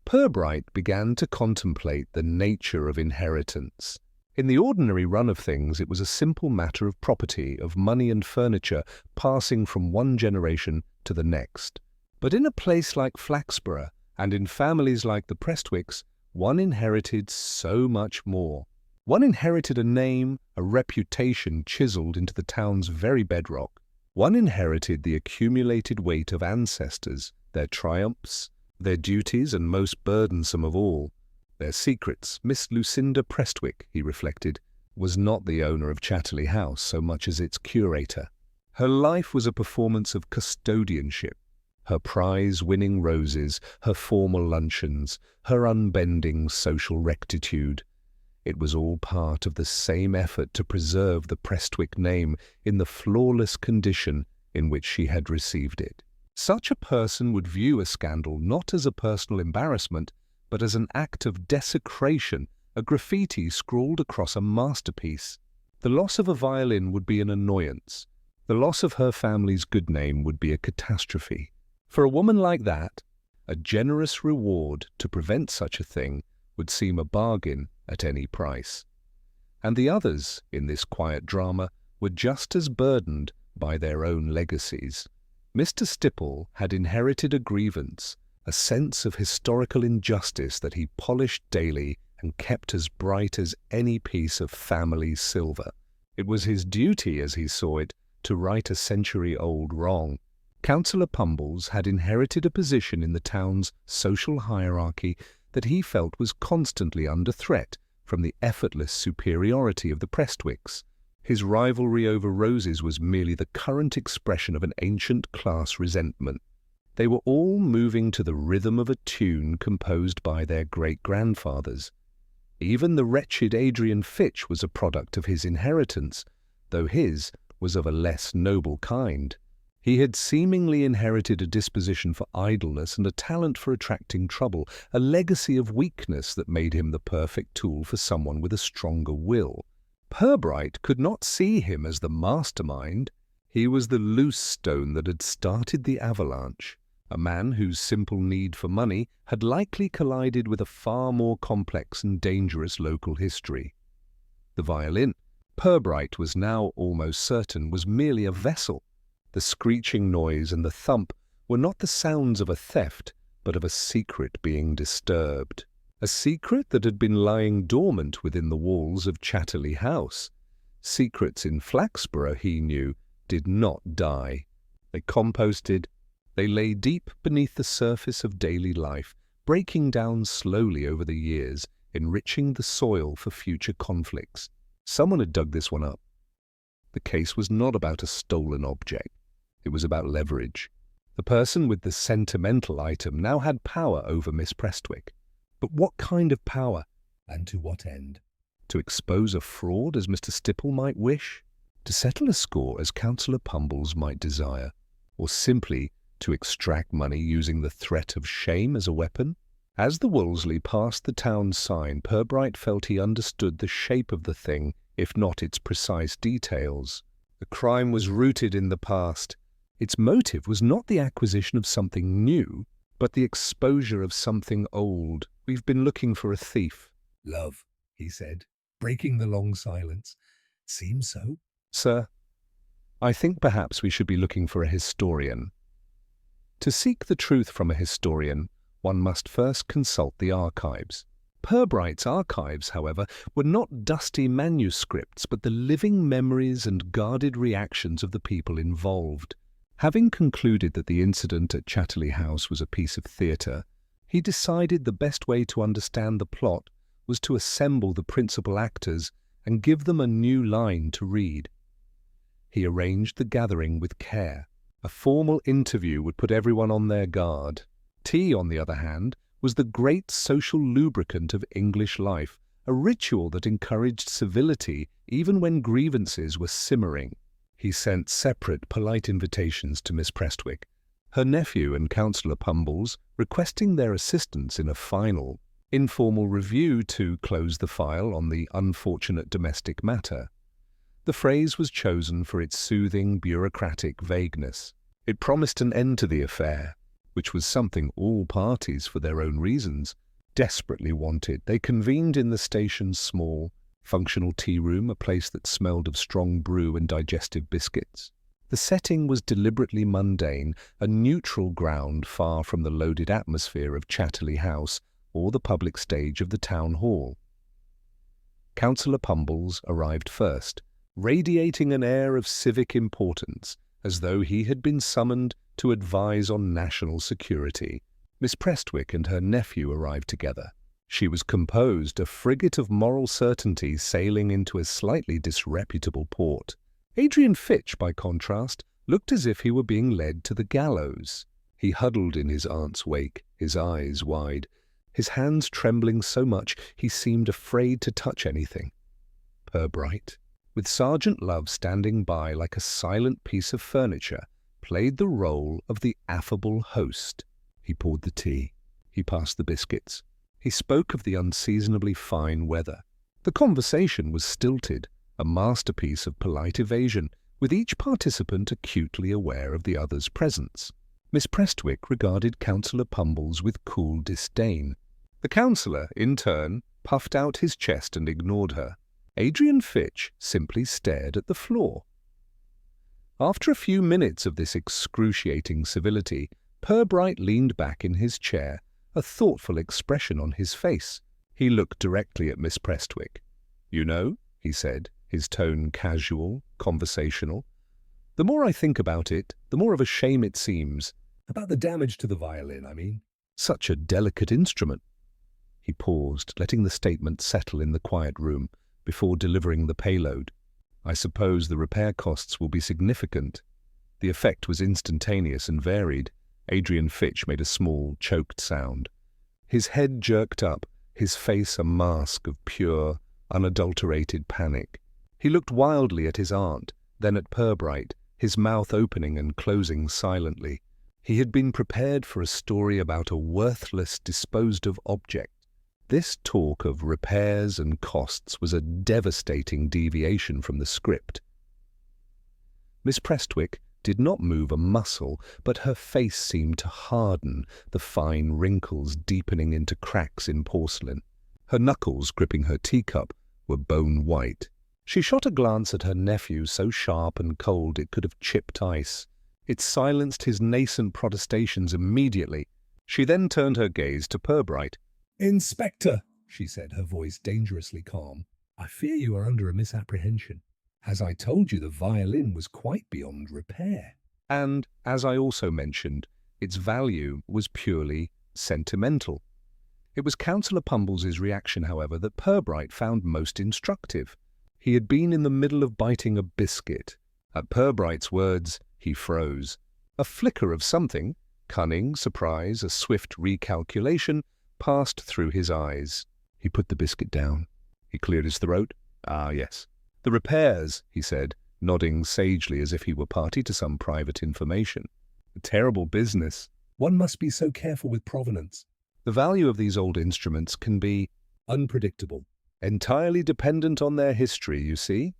[SPEAKER 1] Purbright began to contemplate the nature of inheritance. In the ordinary run of things, it was a simple matter of property, of money and furniture, passing from one generation to the next. But in a place like Flaxborough, and in families like the Prestwicks, one inherited so much more. One inherited a name, a reputation chiselled into the town's very bedrock. One inherited the accumulated weight of ancestors, their triumphs, their duties, and most burdensome of all, their secrets. Miss Lucinda Prestwick, he reflected, was not the owner of Chatterley House so much as its curator. Her life was a performance of custodianship. Her prize-winning roses, her formal luncheons, her unbending social rectitude. It was all part of the same effort to preserve the Prestwick name in the flawless condition in which she had received it. Such a person would view a scandal not as a personal embarrassment, but as an act of desecration, a graffiti scrawled across a masterpiece. The loss of a violin would be an annoyance. The loss of her family's good name would be a catastrophe. For a woman like that, a generous reward to prevent such a thing would seem a bargain at any price. And the others in this quiet drama were just as burdened by their own legacies. Mr. Stipple had inherited a grievance, a sense of historical injustice that he polished daily and kept as bright as any piece of family silver. It was his duty, as he saw it, to right a century-old wrong. Councillor Pumbles had inherited a position in the town's social hierarchy that he felt was constantly under threat from the effortless superiority of the Prestwicks. His rivalry over roses was merely the current expression of an ancient class resentment. They were all moving to the rhythm of a tune composed by their great-grandfathers. Even the wretched Adrian Fitch was a product of his inheritance, though his was of a less noble kind. He had seemingly inherited a disposition for idleness and a talent for attracting trouble, a legacy of weakness that made him the perfect tool for someone with a stronger will. Purbright could not see him as the mastermind. He was the loose stone that had started the avalanche, a man whose simple need for money had likely collided with a far more complex and dangerous local history. The violin, Purbright was now almost certain, was merely a vessel. The screeching noise and the thump were not the sounds of a theft, but of a secret being disturbed. A secret that had been lying dormant within the walls of Chatterley House. Secrets in Flaxborough, he knew, did not die. They composted. They lay deep beneath the surface of daily life, breaking down slowly over the years, enriching the soil for future conflicts. Someone had dug this one up. The case was not about a stolen object. It was about leverage. The person with the sentimental item now had power over Miss Prestwick. But what kind of power?
[SPEAKER 2] And to what end?
[SPEAKER 1] To expose a fraud, as Mr. Stipple might wish? To settle a score, as Councillor Pumbles might desire? Or simply to extract money using the threat of shame as a weapon? As the Wolseley passed the town sign, Purbright felt he understood the shape of the thing, if not its precise details. The crime was rooted in the past. Its motive was not the acquisition of something new, but the exposure of something old. We've been looking for a thief.
[SPEAKER 2] Love, he said, breaking the long silence. Seems so.
[SPEAKER 1] Sir, I think perhaps we should be looking for a historian. To seek the truth from a historian, one must first consult the archives. Purbright's archives, however, were not dusty manuscripts, but the living memories and guarded reactions of the people involved. Having concluded that the incident at Chatterley House was a piece of theatre, he decided the best way to understand the plot was to assemble the principal actors and give them a new line to read. He arranged the gathering with care. A formal interview would put everyone on their guard. Tea, on the other hand, was the great social lubricant of English life, a ritual that encouraged civility even when grievances were simmering. He sent separate, polite invitations to Miss Prestwick, her nephew and Councillor Pumbles, requesting their assistance in a final, informal review to close the file on the unfortunate domestic matter. The phrase was chosen for its soothing, bureaucratic vagueness. It promised an end to the affair, which was something all parties, for their own reasons, desperately wanted. They convened in the station's small, functional tea room, a place that smelled of strong brew and digestive biscuits. The setting was deliberately mundane, a neutral ground far from the loaded atmosphere of Chatterley House or the public stage of the town hall. Councillor Pumbles arrived first, radiating an air of civic importance, as though he had been summoned to advise on national security. Miss Prestwick and her nephew arrived together. She was composed, a frigate of moral certainty sailing into a slightly disreputable port. Adrian Fitch, by contrast, looked as if he were being led to the gallows. He huddled in his aunt's wake, his eyes wide, his hands trembling so much he seemed afraid to touch anything. Purbright, with Sergeant Love standing by like a silent piece of furniture, played the role of the affable host. He poured the tea. He passed the biscuits. He spoke of the unseasonably fine weather. The conversation was stilted, a masterpiece of polite evasion, with each participant acutely aware of the other's presence. Miss Prestwick regarded Councillor Pumbles with cool disdain. The councillor, in turn, puffed out his chest and ignored her. Adrian Fitch simply stared at the floor. After a few minutes of this excruciating civility, Purbright leaned back in his chair, a thoughtful expression on his face. He looked directly at Miss Prestwick. "You know," he said, his tone casual, conversational, "the more I think about it, the more of a shame it seems."
[SPEAKER 2] About the damage to the violin, I mean.
[SPEAKER 1] "Such a delicate instrument." He paused, letting the statement settle in the quiet room before delivering the payload. "I suppose the repair costs will be significant." The effect was instantaneous and varied. Adrian Fitch made a small, choked sound. His head jerked up, his face a mask of pure, unadulterated panic. He looked wildly at his aunt, then at Purbright, his mouth opening and closing silently. He had been prepared for a story about a worthless, disposed-of object. This talk of repairs and costs was a devastating deviation from the script. Miss Prestwick did not move a muscle, but her face seemed to harden, the fine wrinkles deepening into cracks in porcelain. Her knuckles, gripping her teacup, were bone white. She shot a glance at her nephew so sharp and cold it could have chipped ice. It silenced his nascent protestations immediately. She then turned her gaze to Purbright.
[SPEAKER 2] "Inspector," she said, her voice dangerously calm, "I fear you are under a misapprehension. As I told you, the violin was quite beyond repair."
[SPEAKER 1] And, as I also mentioned, its value was purely sentimental. It was Councillor Pumbles's reaction, however, that Purbright found most instructive. He had been in the middle of biting a biscuit. At Purbright's words, he froze. A flicker of something, cunning, surprise, a swift recalculation, passed through his eyes. He put the biscuit down. He cleared his throat. "Ah, yes. The repairs," he said, nodding sagely as if he were party to some private information. "A terrible business.
[SPEAKER 2] One must be so careful with provenance.
[SPEAKER 1] The value of these old instruments can be
[SPEAKER 2] Unpredictable.
[SPEAKER 1] entirely dependent on their history, you see."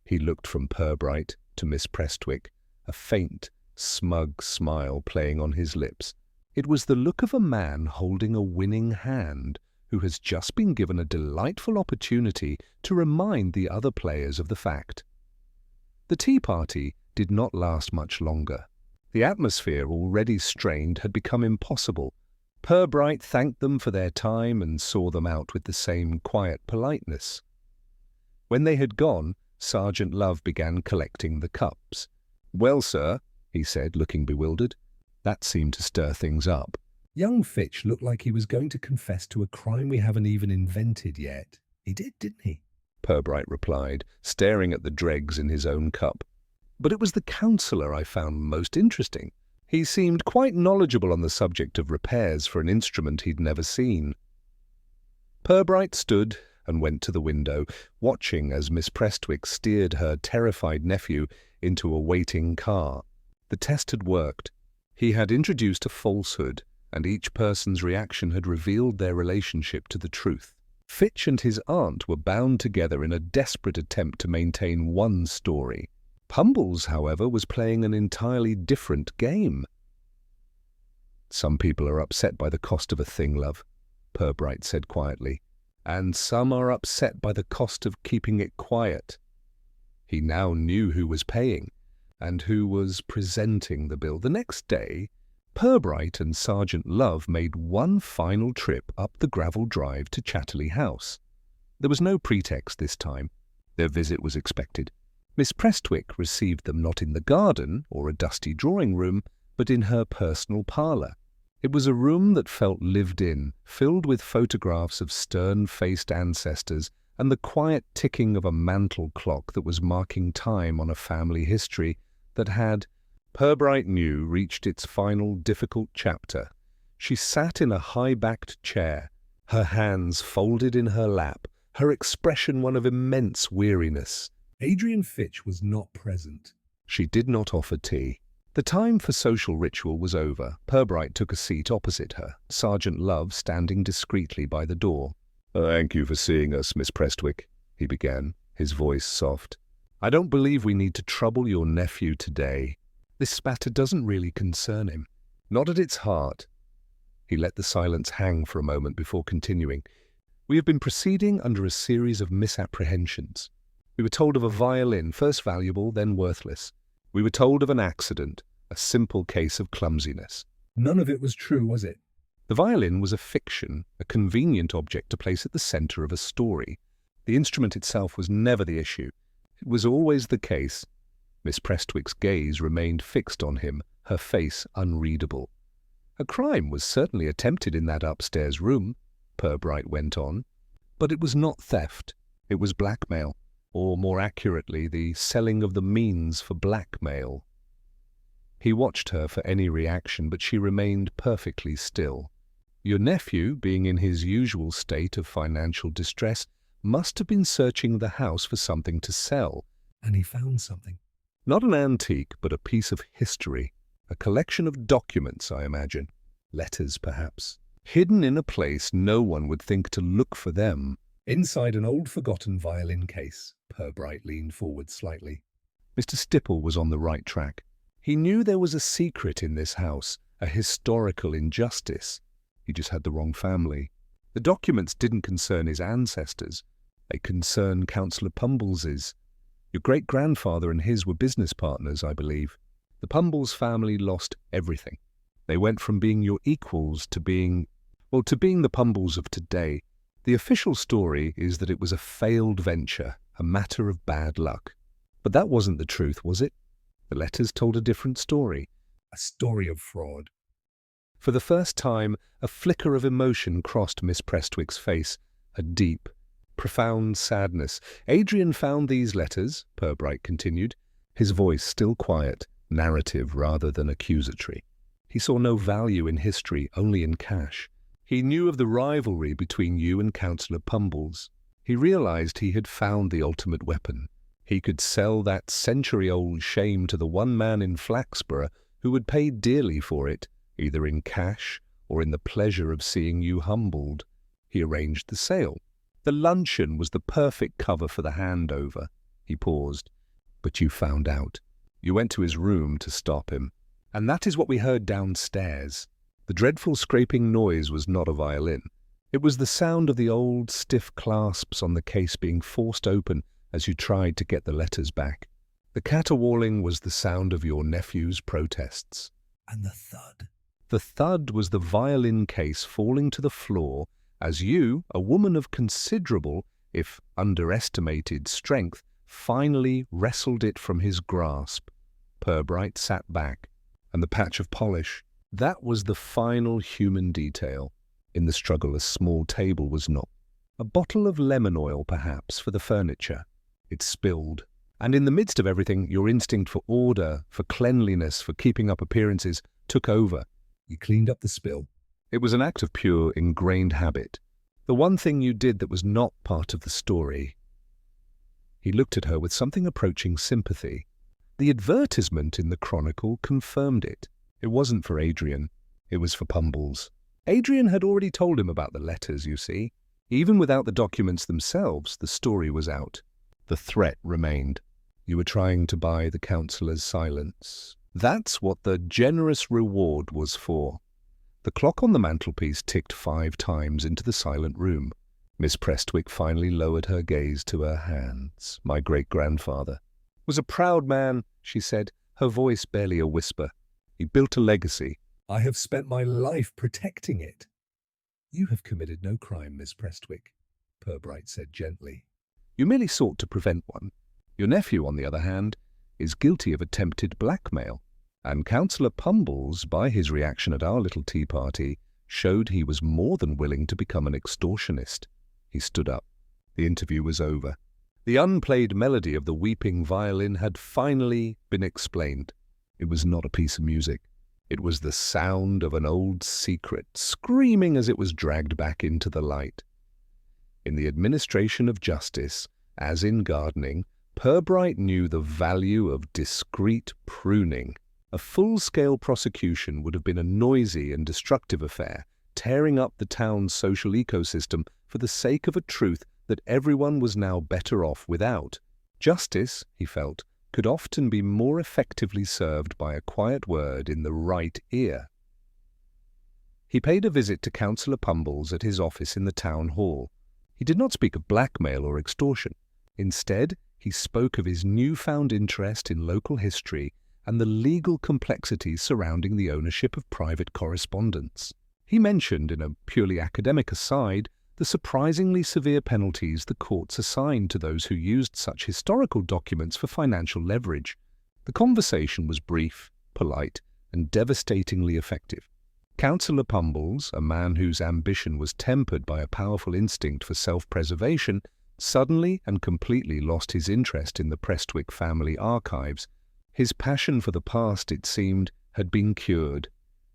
[SPEAKER 1] He looked from Purbright to Miss Prestwick, a faint, smug smile playing on his lips. It was the look of a man holding a winning hand, who has just been given a delightful opportunity to remind the other players of the fact. The tea party did not last much longer. The atmosphere, already strained, had become impossible. Purbright thanked them for their time and saw them out with the same quiet politeness. When they had gone, Sergeant Love began collecting the cups. "Well, sir," he said, looking bewildered. That seemed to stir things up.
[SPEAKER 2] Young Fitch looked like he was going to confess to a crime we haven't even invented yet. He did, didn't he?
[SPEAKER 1] Purbright replied, staring at the dregs in his own cup. But it was the counsellor I found most interesting. He seemed quite knowledgeable on the subject of repairs for an instrument he'd never seen. Purbright stood and went to the window, watching as Miss Prestwick steered her terrified nephew into a waiting car. The test had worked. He had introduced a falsehood, and each person's reaction had revealed their relationship to the truth. Fitch and his aunt were bound together in a desperate attempt to maintain one story. Pumbles, however, was playing an entirely different game. "Some people are upset by the cost of a thing, love," Purbright said quietly, "and some are upset by the cost of keeping it quiet." He now knew who was paying and who was presenting the bill. The next day, Purbright and Sergeant Love made one final trip up the gravel drive to Chatterley House. There was no pretext this time. Their visit was expected. Miss Prestwick received them not in the garden or a dusty drawing room, but in her personal parlour. It was a room that felt lived in, filled with photographs of stern-faced ancestors and the quiet ticking of a mantel clock that was marking time on a family history that had, Purbright knew, reached its final difficult chapter. She sat in a high-backed chair, her hands folded in her lap, her expression one of immense weariness.
[SPEAKER 2] Adrian Fitch was not present.
[SPEAKER 1] She did not offer tea. The time for social ritual was over. Purbright took a seat opposite her, Sergeant Love standing discreetly by the door. "Thank you for seeing us, Miss Prestwick," he began, his voice soft. "I don't believe we need to trouble your nephew today. This matter doesn't really concern him. Not at its heart." He let the silence hang for a moment before continuing. "We have been proceeding under a series of misapprehensions. We were told of a violin, first valuable, then worthless. We were told of an accident, a simple case of clumsiness.
[SPEAKER 2] None of it was true, was it?
[SPEAKER 1] The violin was a fiction, a convenient object to place at the centre of a story. The instrument itself was never the issue. It was always the case." Miss Prestwick's gaze remained fixed on him, her face unreadable. "A crime was certainly attempted in that upstairs room," Purbright went on. "But it was not theft. It was blackmail, or more accurately, the selling of the means for blackmail." He watched her for any reaction, but she remained perfectly still. "Your nephew, being in his usual state of financial distress, must have been searching the house for something to sell."
[SPEAKER 2] "And he found something."
[SPEAKER 1] "Not an antique, but a piece of history. A collection of documents, I imagine. Letters, perhaps. Hidden in a place no one would think to look for them."
[SPEAKER 2] "Inside an old forgotten violin case." Purbright leaned forward slightly.
[SPEAKER 1] Mr. Stipple was on the right track. He knew there was a secret in this house, a historical injustice. He just had the wrong family. The documents didn't concern his ancestors. They concerned Councillor Pumbles's. Your great-grandfather and his were business partners, I believe. The Pumbles family lost everything. They went from being your equals to being the Pumbles of today. The official story is that it was a failed venture, a matter of bad luck. But that wasn't the truth, was it? The letters told a different story.
[SPEAKER 2] A story of fraud.
[SPEAKER 1] For the first time, a flicker of emotion crossed Miss Prestwick's face, a deep, profound sadness. "Adrian found these letters," Purbright continued, his voice still quiet, narrative rather than accusatory. "He saw no value in history, only in cash. He knew of the rivalry between you and Councillor Pumbles. He realized he had found the ultimate weapon. He could sell that century-old shame to the one man in Flaxborough who would pay dearly for it, either in cash or in the pleasure of seeing you humbled. He arranged the sale. The luncheon was the perfect cover for the handover." He paused. "But you found out. You went to his room to stop him. And that is what we heard downstairs. The dreadful scraping noise was not a violin. It was the sound of the old, stiff clasps on the case being forced open as you tried to get the letters back. The caterwauling was the sound of your nephew's protests.
[SPEAKER 2] And the thud.
[SPEAKER 1] The thud was the violin case falling to the floor as you, a woman of considerable, if underestimated, strength, finally wrestled it from his grasp. Purbright sat back, and the patch of polish. That was the final human detail. In the struggle, a small table was knocked. A bottle of lemon oil, perhaps, for the furniture. It spilled. And in the midst of everything, your instinct for order, for cleanliness, for keeping up appearances, took over.
[SPEAKER 2] You cleaned up the spill.
[SPEAKER 1] It was an act of pure, ingrained habit. The one thing you did that was not part of the story. He looked at her with something approaching sympathy. The advertisement in the Chronicle confirmed it. It wasn't for Adrian. It was for Pumbles. Adrian had already told him about the letters, you see. Even without the documents themselves, the story was out. The threat remained. You were trying to buy the counsellor's silence. That's what the generous reward was for. The clock on the mantelpiece ticked 5 times into the silent room. Miss Prestwick finally lowered her gaze to her hands. My great-grandfather was a proud man, she said, her voice barely a whisper. He built a legacy.
[SPEAKER 2] I have spent my life protecting it. You have committed no crime, Miss Prestwick, Purbright said gently.
[SPEAKER 1] You merely sought to prevent one. Your nephew, on the other hand, is guilty of attempted blackmail, and Councillor Pumbles, by his reaction at our little tea party, showed he was more than willing to become an extortionist. He stood up. The interview was over. The unplayed melody of the weeping violin had finally been explained. It was not a piece of music. It was the sound of an old secret, screaming as it was dragged back into the light. In the administration of justice, as in gardening, Purbright knew the value of discreet pruning. A full-scale prosecution would have been a noisy and destructive affair, tearing up the town's social ecosystem for the sake of a truth that everyone was now better off without. Justice, he felt, could often be more effectively served by a quiet word in the right ear. He paid a visit to Councillor Pumbles at his office in the town hall. He did not speak of blackmail or extortion. Instead, he spoke of his newfound interest in local history and the legal complexities surrounding the ownership of private correspondence. He mentioned, in a purely academic aside, the surprisingly severe penalties the courts assigned to those who used such historical documents for financial leverage. The conversation was brief, polite, and devastatingly effective. Councillor Pumbles, a man whose ambition was tempered by a powerful instinct for self-preservation, suddenly and completely lost his interest in the Prestwick family archives. His passion for the past, it seemed, had been cured.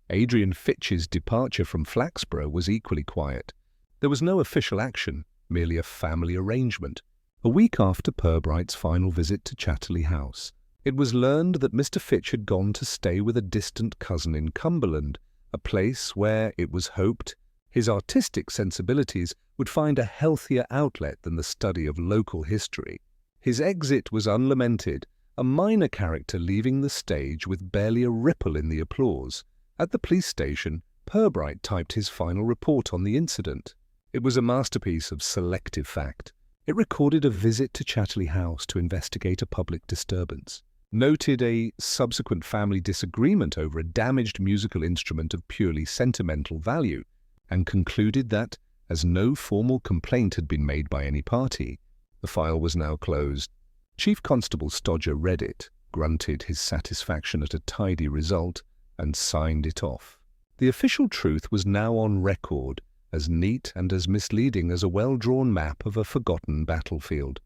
[SPEAKER 1] Adrian Fitch's departure from Flaxborough was equally quiet. There was no official action, merely a family arrangement. A week after Purbright's final visit to Chatterley House, it was learned that Mr. Fitch had gone to stay with a distant cousin in Cumberland, a place where, it was hoped, his artistic sensibilities would find a healthier outlet than the study of local history. His exit was unlamented, a minor character leaving the stage with barely a ripple in the applause. At the police station, Purbright typed his final report on the incident. It was a masterpiece of selective fact. It recorded a visit to Chatterley House to investigate a public disturbance, noted a subsequent family disagreement over a damaged musical instrument of purely sentimental value, and concluded that, as no formal complaint had been made by any party, the file was now closed. Chief Constable Stodger read it, grunted his satisfaction at a tidy result, and signed it off. The official truth was now on record, as neat and as misleading as a well-drawn map of a forgotten battlefield.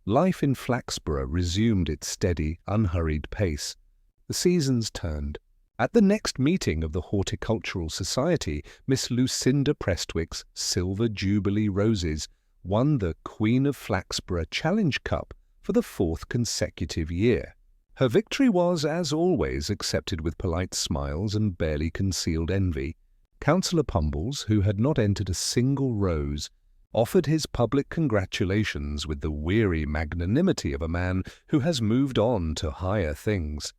[SPEAKER 1] Life in Flaxborough resumed its steady, unhurried pace. The seasons turned. At the next meeting of the Horticultural Society, Miss Lucinda Prestwick's Silver Jubilee Roses won the Queen of Flaxborough Challenge Cup for the 4th consecutive year. Her victory was, as always, accepted with polite smiles and barely concealed envy. Councillor Pumbles, who had not entered a single rose, offered his public congratulations with the weary magnanimity of a man who has moved on to higher things.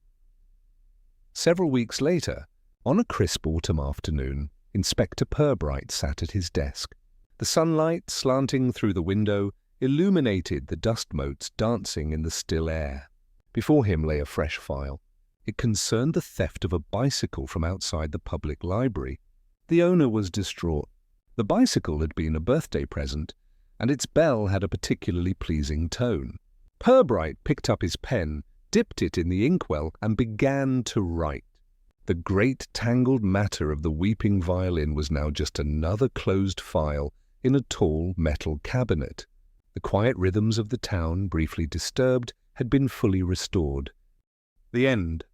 [SPEAKER 1] Several weeks later, on a crisp autumn afternoon, Inspector Purbright sat at his desk. The sunlight, slanting through the window, illuminated the dust motes dancing in the still air. Before him lay a fresh file. It concerned the theft of a bicycle from outside the public library. The owner was distraught. The bicycle had been a birthday present, and its bell had a particularly pleasing tone. Purbright picked up his pen, dipped it in the inkwell, and began to write. The great tangled matter of the weeping violin was now just another closed file in a tall metal cabinet. The quiet rhythms of the town, briefly disturbed, had been fully restored. The end.